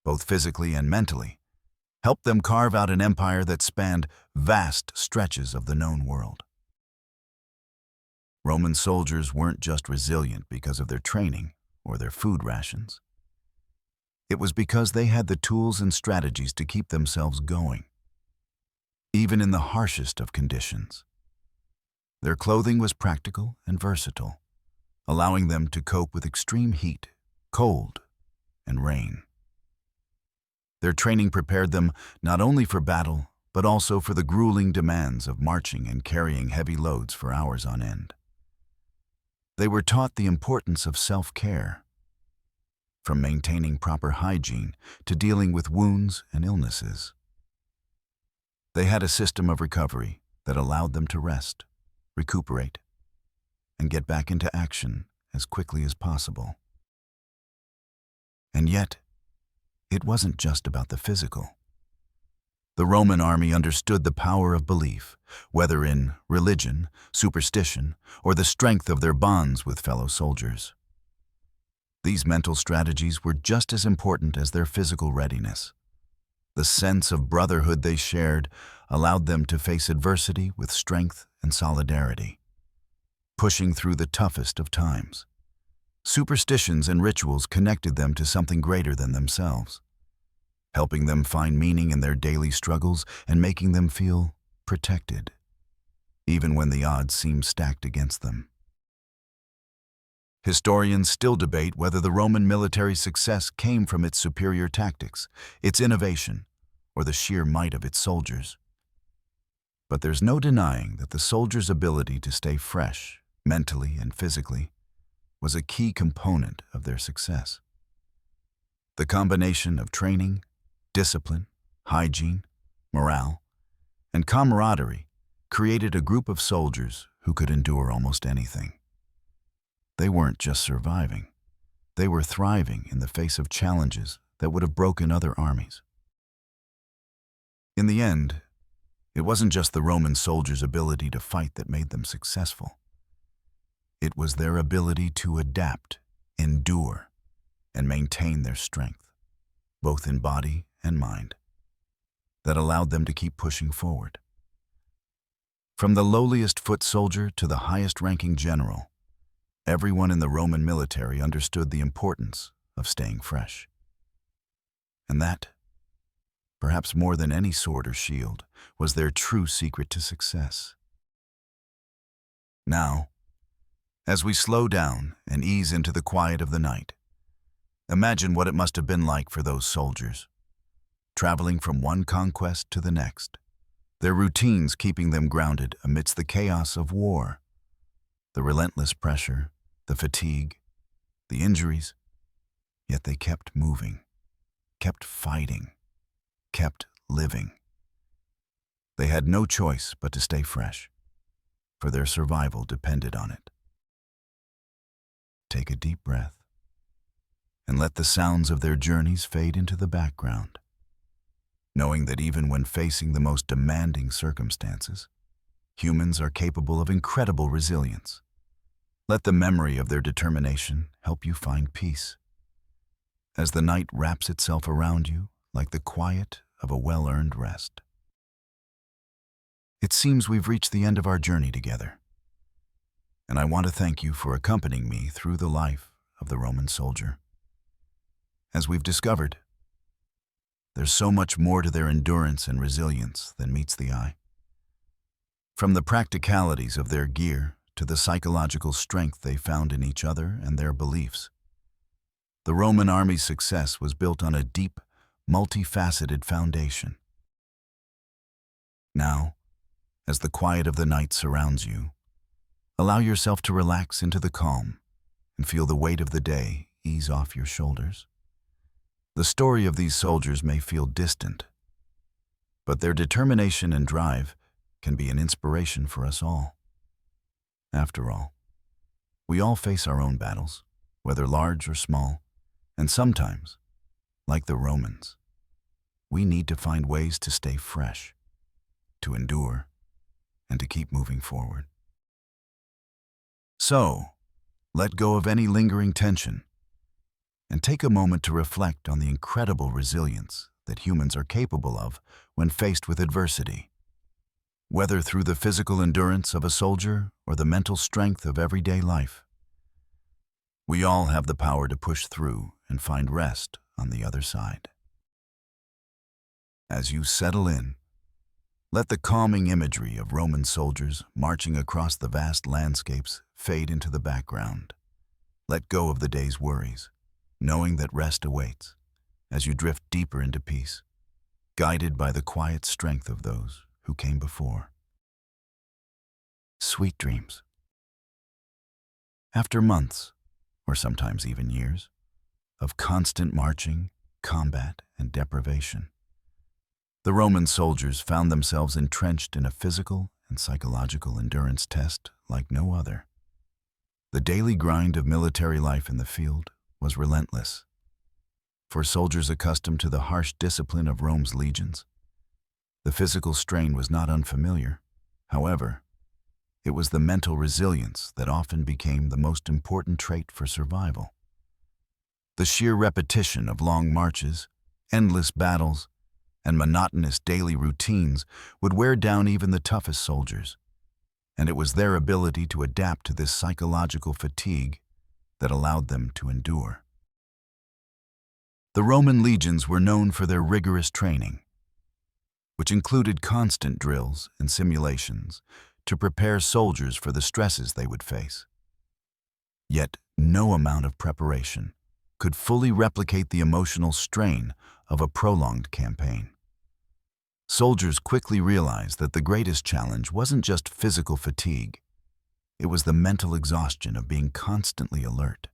both physically and mentally, helped them carve out an empire that spanned vast stretches of the known world. Roman soldiers weren't just resilient because of their training or their food rations. It was because they had the tools and strategies to keep themselves going, even in the harshest of conditions. Their clothing was practical and versatile, allowing them to cope with extreme heat, cold, and rain. Their training prepared them not only for battle, but also for the grueling demands of marching and carrying heavy loads for hours on end. They were taught the importance of self-care, from maintaining proper hygiene to dealing with wounds and illnesses. They had a system of recovery that allowed them to rest, recuperate, and get back into action as quickly as possible. And yet, it wasn't just about the physical. The Roman army understood the power of belief, whether in religion, superstition, or the strength of their bonds with fellow soldiers. These mental strategies were just as important as their physical readiness. The sense of brotherhood they shared allowed them to face adversity with strength and solidarity, pushing through the toughest of times. Superstitions and rituals connected them to something greater than themselves, helping them find meaning in their daily struggles and making them feel protected, even when the odds seemed stacked against them. Historians still debate whether the Roman military success came from its superior tactics, its innovation, or the sheer might of its soldiers. But there's no denying that the soldiers' ability to stay fresh, mentally and physically, was a key component of their success. The combination of training, discipline, hygiene, morale, and camaraderie created a group of soldiers who could endure almost anything. They weren't just surviving, they were thriving in the face of challenges that would have broken other armies. In the end, it wasn't just the Roman soldiers' ability to fight that made them successful. It was their ability to adapt, endure, and maintain their strength, both in body and mind, that allowed them to keep pushing forward. From the lowliest foot soldier to the highest-ranking general, everyone in the Roman military understood the importance of staying fresh. And that, perhaps more than any sword or shield, was their true secret to success. Now, as we slow down and ease into the quiet of the night, imagine what it must have been like for those soldiers, traveling from one conquest to the next, their routines keeping them grounded amidst the chaos of war, the relentless pressure, the fatigue, the injuries, yet they kept moving, kept fighting, kept living. They had no choice but to stay fresh, for their survival depended on it. Take a deep breath, and let the sounds of their journeys fade into the background, knowing that even when facing the most demanding circumstances, humans are capable of incredible resilience. Let the memory of their determination help you find peace, as the night wraps itself around you like the quiet of a well-earned rest. It seems we've reached the end of our journey together, and I want to thank you for accompanying me through the life of the Roman soldier. As we've discovered, there's so much more to their endurance and resilience than meets the eye. From the practicalities of their gear to the psychological strength they found in each other and their beliefs, the Roman army's success was built on a deep, multifaceted foundation. Now, as the quiet of the night surrounds you, allow yourself to relax into the calm and feel the weight of the day ease off your shoulders. The story of these soldiers may feel distant, but their determination and drive can be an inspiration for us all. After all, we all face our own battles, whether large or small, and sometimes, like the Romans, we need to find ways to stay fresh, to endure, and to keep moving forward. So, let go of any lingering tension and take a moment to reflect on the incredible resilience that humans are capable of when faced with adversity. Whether through the physical endurance of a soldier or the mental strength of everyday life, we all have the power to push through and find rest on the other side. As you settle in, let the calming imagery of Roman soldiers marching across the vast landscapes fade into the background. Let go of the day's worries, knowing that rest awaits as you drift deeper into peace, guided by the quiet strength of those who came before. Sweet dreams. After months, or sometimes even years, of constant marching, combat, and deprivation, the Roman soldiers found themselves entrenched in a physical and psychological endurance test like no other. The daily grind of military life in the field was relentless. For soldiers accustomed to the harsh discipline of Rome's legions, the physical strain was not unfamiliar. However, it was the mental resilience that often became the most important trait for survival. The sheer repetition of long marches, endless battles, and monotonous daily routines would wear down even the toughest soldiers, and it was their ability to adapt to this psychological fatigue that allowed them to endure. The Roman legions were known for their rigorous training, which included constant drills and simulations to prepare soldiers for the stresses they would face. Yet, no amount of preparation could fully replicate the emotional strain of a prolonged campaign. Soldiers quickly realized that the greatest challenge wasn't just physical fatigue, it was the mental exhaustion of being constantly alert,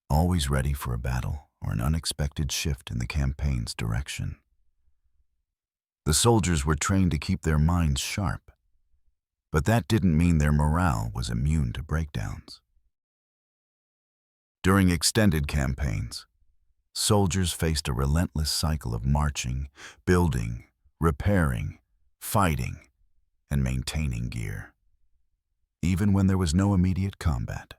always ready for a battle or an unexpected shift in the campaign's direction. The soldiers were trained to keep their minds sharp, but that didn't mean their morale was immune to breakdowns. During extended campaigns, soldiers faced a relentless cycle of marching, building, repairing, fighting, and maintaining gear. Even when there was no immediate combat,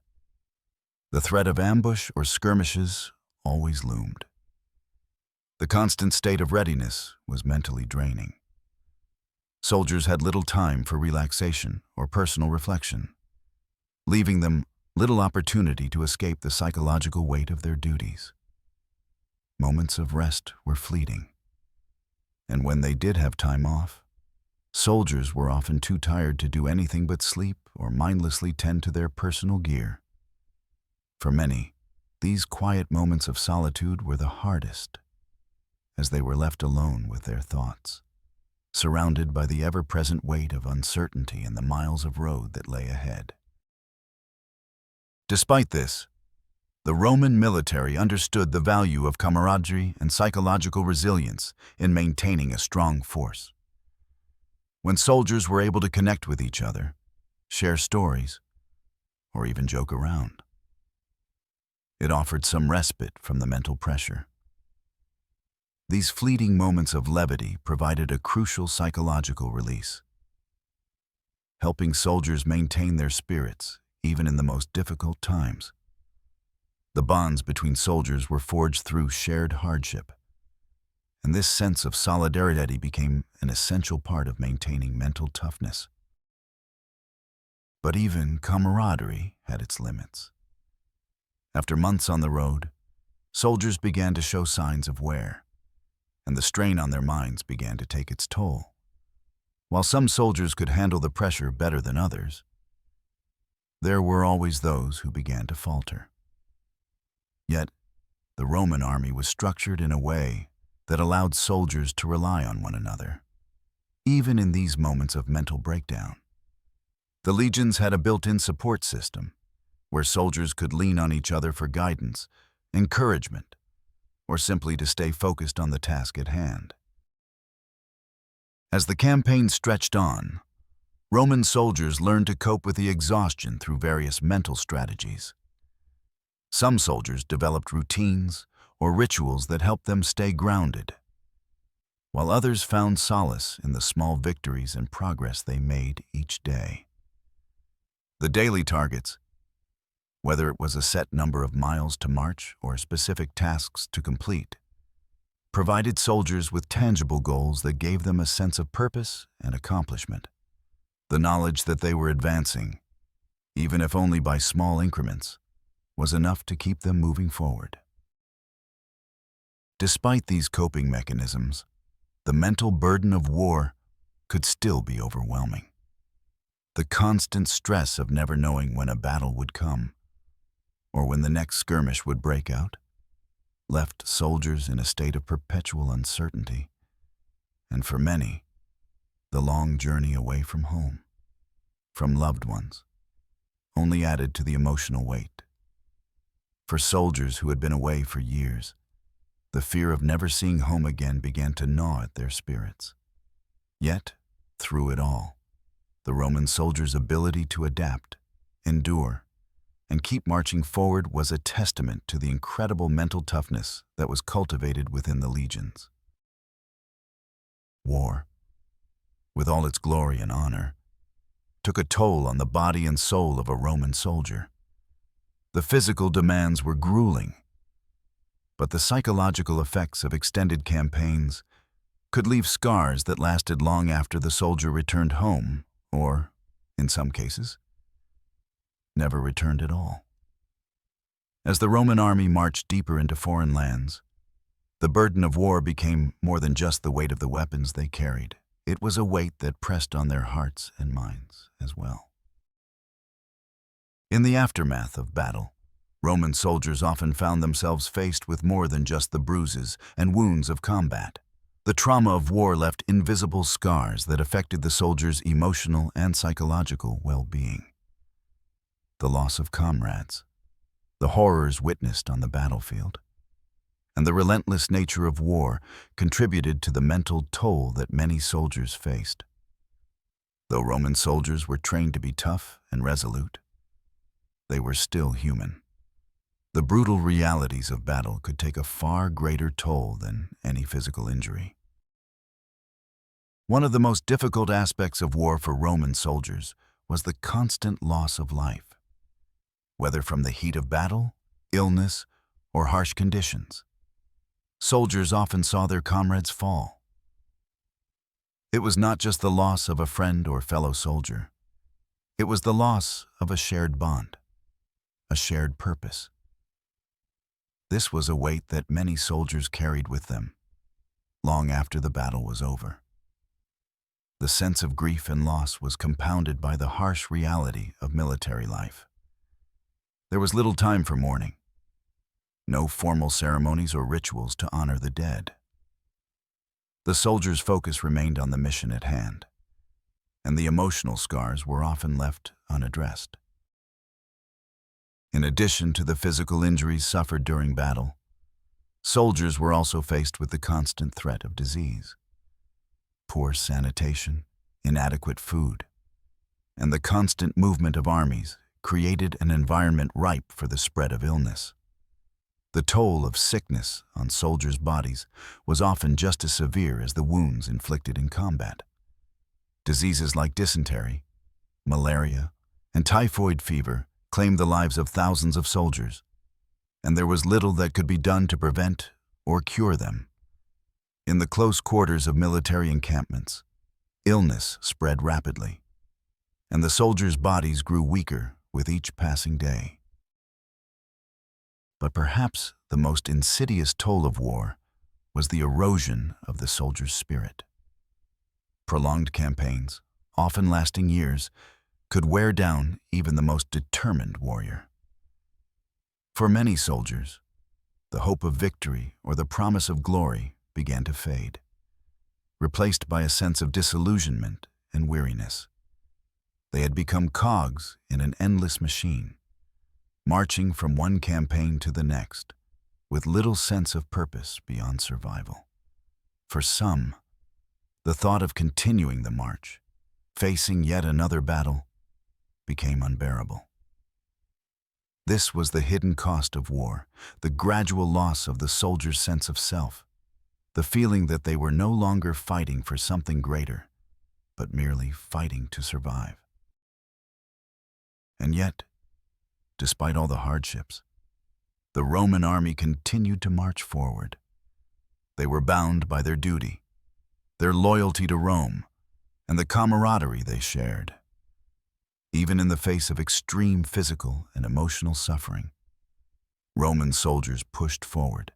the threat of ambush or skirmishes always loomed. The constant state of readiness was mentally draining. Soldiers had little time for relaxation or personal reflection, leaving them little opportunity to escape the psychological weight of their duties. Moments of rest were fleeting, and when they did have time off, soldiers were often too tired to do anything but sleep or mindlessly tend to their personal gear. For many, these quiet moments of solitude were the hardest, as they were left alone with their thoughts, surrounded by the ever-present weight of uncertainty and the miles of road that lay ahead. Despite this, the Roman military understood the value of camaraderie and psychological resilience in maintaining a strong force. When soldiers were able to connect with each other, share stories, or even joke around, it offered some respite from the mental pressure. These fleeting moments of levity provided a crucial psychological release, helping soldiers maintain their spirits even in the most difficult times. The bonds between soldiers were forged through shared hardship, and this sense of solidarity became an essential part of maintaining mental toughness. But even camaraderie had its limits. After months on the road, soldiers began to show signs of wear, and the strain on their minds began to take its toll. While some soldiers could handle the pressure better than others, there were always those who began to falter. Yet, the Roman army was structured in a way that allowed soldiers to rely on one another, even in these moments of mental breakdown. The legions had a built-in support system, where soldiers could lean on each other for guidance, encouragement, or simply to stay focused on the task at hand. As the campaign stretched on, Roman soldiers learned to cope with the exhaustion through various mental strategies. Some soldiers developed routines or rituals that helped them stay grounded, while others found solace in the small victories and progress they made each day. The daily targets, whether it was a set number of miles to march or specific tasks to complete, provided soldiers with tangible goals that gave them a sense of purpose and accomplishment. The knowledge that they were advancing, even if only by small increments, was enough to keep them moving forward. Despite these coping mechanisms, the mental burden of war could still be overwhelming. The constant stress of never knowing when a battle would come, or when the next skirmish would break out, left soldiers in a state of perpetual uncertainty, and for many, the long journey away from home, from loved ones, only added to the emotional weight. For soldiers who had been away for years, the fear of never seeing home again began to gnaw at their spirits. Yet, through it all, the Roman soldiers' ability to adapt, endure, and keep marching forward was a testament to the incredible mental toughness that was cultivated within the legions. War, with all its glory and honor, took a toll on the body and soul of a Roman soldier. The physical demands were grueling, but the psychological effects of extended campaigns could leave scars that lasted long after the soldier returned home, or, in some cases, never returned at all. As the Roman army marched deeper into foreign lands, the burden of war became more than just the weight of the weapons they carried. It was a weight that pressed on their hearts and minds as well. In the aftermath of battle, Roman soldiers often found themselves faced with more than just the bruises and wounds of combat. The trauma of war left invisible scars that affected the soldiers' emotional and psychological well-being. The loss of comrades, the horrors witnessed on the battlefield, and the relentless nature of war contributed to the mental toll that many soldiers faced. Though Roman soldiers were trained to be tough and resolute, they were still human. The brutal realities of battle could take a far greater toll than any physical injury. One of the most difficult aspects of war for Roman soldiers was the constant loss of life, whether from the heat of battle, illness, or harsh conditions. Soldiers often saw their comrades fall. It was not just the loss of a friend or fellow soldier. It was the loss of a shared bond, a shared purpose. This was a weight that many soldiers carried with them, long after the battle was over. The sense of grief and loss was compounded by the harsh reality of military life. There was little time for mourning, no formal ceremonies or rituals to honor the dead. The soldiers' focus remained on the mission at hand, and the emotional scars were often left unaddressed. In addition to the physical injuries suffered during battle, soldiers were also faced with the constant threat of disease. Poor sanitation, inadequate food, and the constant movement of armies created an environment ripe for the spread of illness. The toll of sickness on soldiers' bodies was often just as severe as the wounds inflicted in combat. Diseases like dysentery, malaria, and typhoid fever claimed the lives of thousands of soldiers, and there was little that could be done to prevent or cure them. In the close quarters of military encampments, illness spread rapidly, and the soldiers' bodies grew weaker with each passing day. But perhaps the most insidious toll of war was the erosion of the soldier's spirit. Prolonged campaigns, often lasting years, could wear down even the most determined warrior. For many soldiers, the hope of victory or the promise of glory began to fade, replaced by a sense of disillusionment and weariness. They had become cogs in an endless machine, marching from one campaign to the next, with little sense of purpose beyond survival. For some, the thought of continuing the march, facing yet another battle, became unbearable. This was the hidden cost of war, the gradual loss of the soldier's sense of self, the feeling that they were no longer fighting for something greater, but merely fighting to survive. And yet, despite all the hardships, the Roman army continued to march forward. They were bound by their duty, their loyalty to Rome, and the camaraderie they shared. Even in the face of extreme physical and emotional suffering, Roman soldiers pushed forward,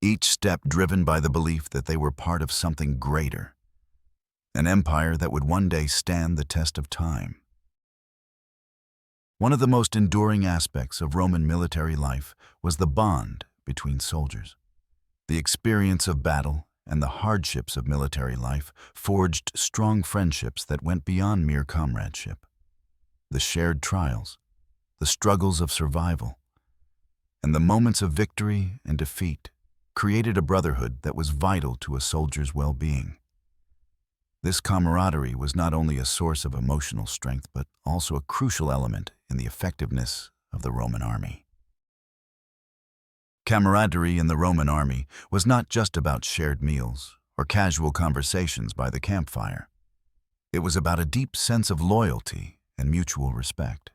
each step driven by the belief that they were part of something greater, an empire that would one day stand the test of time. One of the most enduring aspects of Roman military life was the bond between soldiers. The experience of battle and the hardships of military life forged strong friendships that went beyond mere comradeship. The shared trials, the struggles of survival, and the moments of victory and defeat created a brotherhood that was vital to a soldier's well-being. This camaraderie was not only a source of emotional strength, but also a crucial element in the effectiveness of the Roman army. Camaraderie in the Roman army was not just about shared meals or casual conversations by the campfire. It was about a deep sense of loyalty and mutual respect.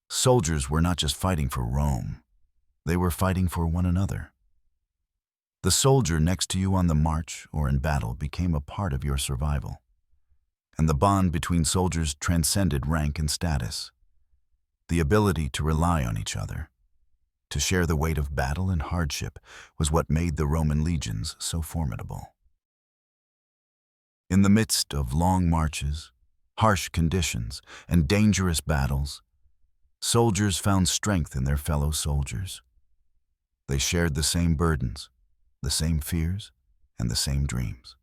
Soldiers were not just fighting for Rome, they were fighting for one another. The soldier next to you on the march or in battle became a part of your survival, and the bond between soldiers transcended rank and status. The ability to rely on each other, to share the weight of battle and hardship, was what made the Roman legions so formidable. In the midst of long marches, harsh conditions, and dangerous battles, soldiers found strength in their fellow soldiers. They shared the same burdens, the same fears, and the same dreams.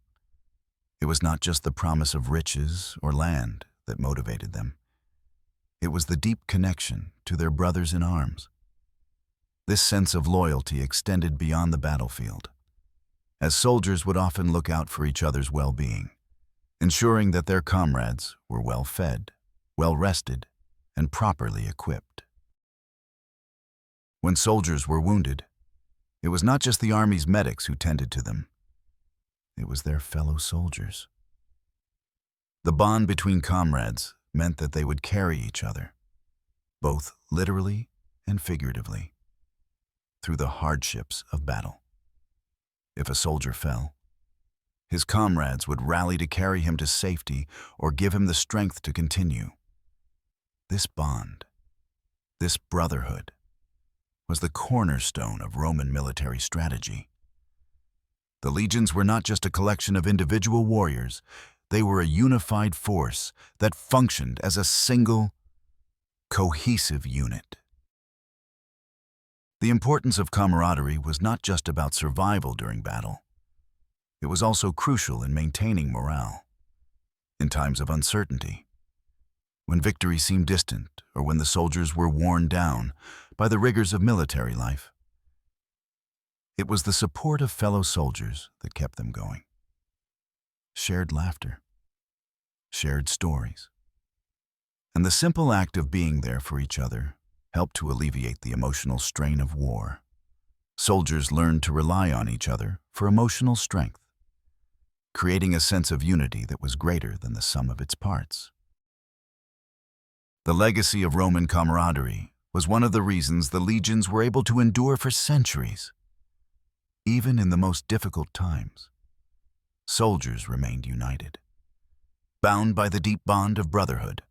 It was not just the promise of riches or land that motivated them. It was the deep connection to their brothers in arms. This sense of loyalty extended beyond the battlefield, as soldiers would often look out for each other's well-being, ensuring that their comrades were well-fed, well-rested, and properly equipped. When soldiers were wounded, it was not just the army's medics who tended to them. It was their fellow soldiers. The bond between comrades meant that they would carry each other, both literally and figuratively, through the hardships of battle. If a soldier fell, his comrades would rally to carry him to safety or give him the strength to continue. This bond, this brotherhood, was the cornerstone of Roman military strategy. The legions were not just a collection of individual warriors, they were a unified force that functioned as a single, cohesive unit. The importance of camaraderie was not just about survival during battle. It was also crucial in maintaining morale. In times of uncertainty, when victory seemed distant or when the soldiers were worn down by the rigors of military life, it was the support of fellow soldiers that kept them going. Shared laughter, shared stories, and the simple act of being there for each other helped to alleviate the emotional strain of war. Soldiers learned to rely on each other for emotional strength, creating a sense of unity that was greater than the sum of its parts. The legacy of Roman camaraderie was one of the reasons the legions were able to endure for centuries. Even in the most difficult times, soldiers remained united, bound by the deep bond of brotherhood.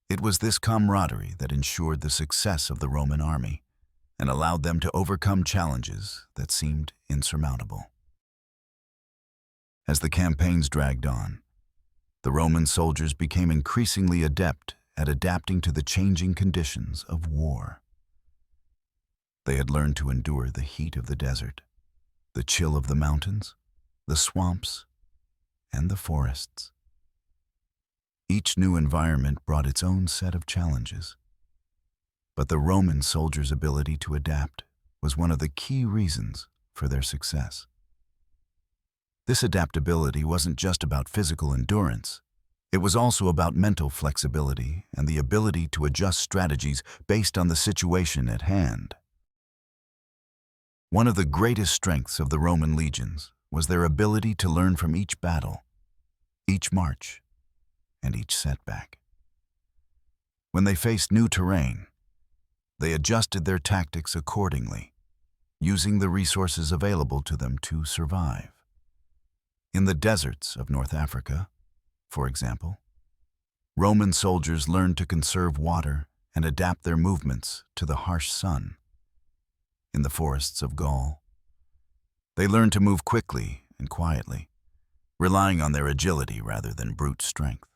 It was this camaraderie that ensured the success of the Roman army and allowed them to overcome challenges that seemed insurmountable. As the campaigns dragged on, the Roman soldiers became increasingly adept at adapting to the changing conditions of war. They had learned to endure the heat of the desert, the chill of the mountains, the swamps, and the forests. Each new environment brought its own set of challenges. But the Roman soldiers' ability to adapt was one of the key reasons for their success. This adaptability wasn't just about physical endurance. It was also about mental flexibility and the ability to adjust strategies based on the situation at hand. One of the greatest strengths of the Roman legions was their ability to learn from each battle, each march, and each setback. When they faced new terrain, they adjusted their tactics accordingly, using the resources available to them to survive. In the deserts of North Africa, for example, Roman soldiers learned to conserve water and adapt their movements to the harsh sun. In the forests of Gaul, they learned to move quickly and quietly, relying on their agility rather than brute strength.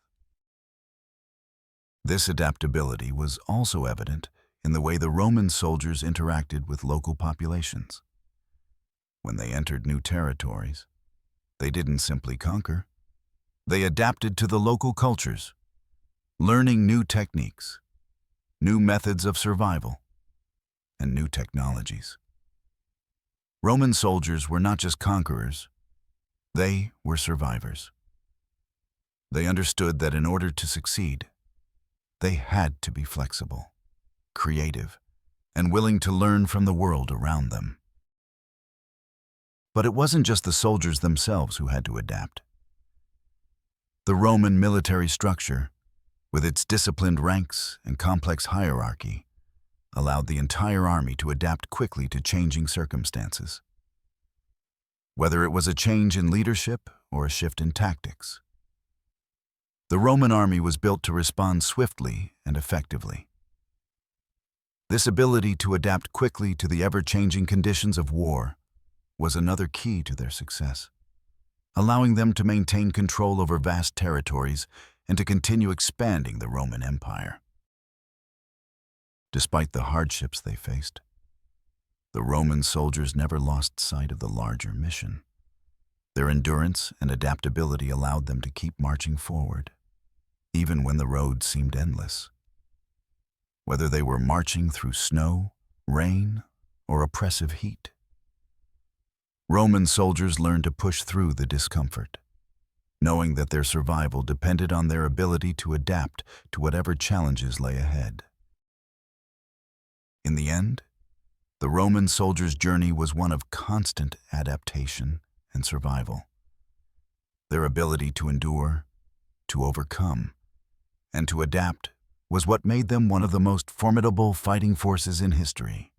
This adaptability was also evident in the way the Roman soldiers interacted with local populations. When they entered new territories, they didn't simply conquer. They adapted to the local cultures, learning new techniques, new methods of survival, and new technologies. Roman soldiers were not just conquerors, they were survivors. They understood that in order to succeed, they had to be flexible, creative, and willing to learn from the world around them. But it wasn't just the soldiers themselves who had to adapt. The Roman military structure, with its disciplined ranks and complex hierarchy, allowed the entire army to adapt quickly to changing circumstances. Whether it was a change in leadership or a shift in tactics, the Roman army was built to respond swiftly and effectively. This ability to adapt quickly to the ever-changing conditions of war was another key to their success, allowing them to maintain control over vast territories and to continue expanding the Roman Empire. Despite the hardships they faced, the Roman soldiers never lost sight of the larger mission. Their endurance and adaptability allowed them to keep marching forward, even when the road seemed endless. Whether they were marching through snow, rain, or oppressive heat, Roman soldiers learned to push through the discomfort, knowing that their survival depended on their ability to adapt to whatever challenges lay ahead. In the end, the Roman soldiers' journey was one of constant adaptation and survival. Their ability to endure, to overcome, and to adapt was what made them one of the most formidable fighting forces in history.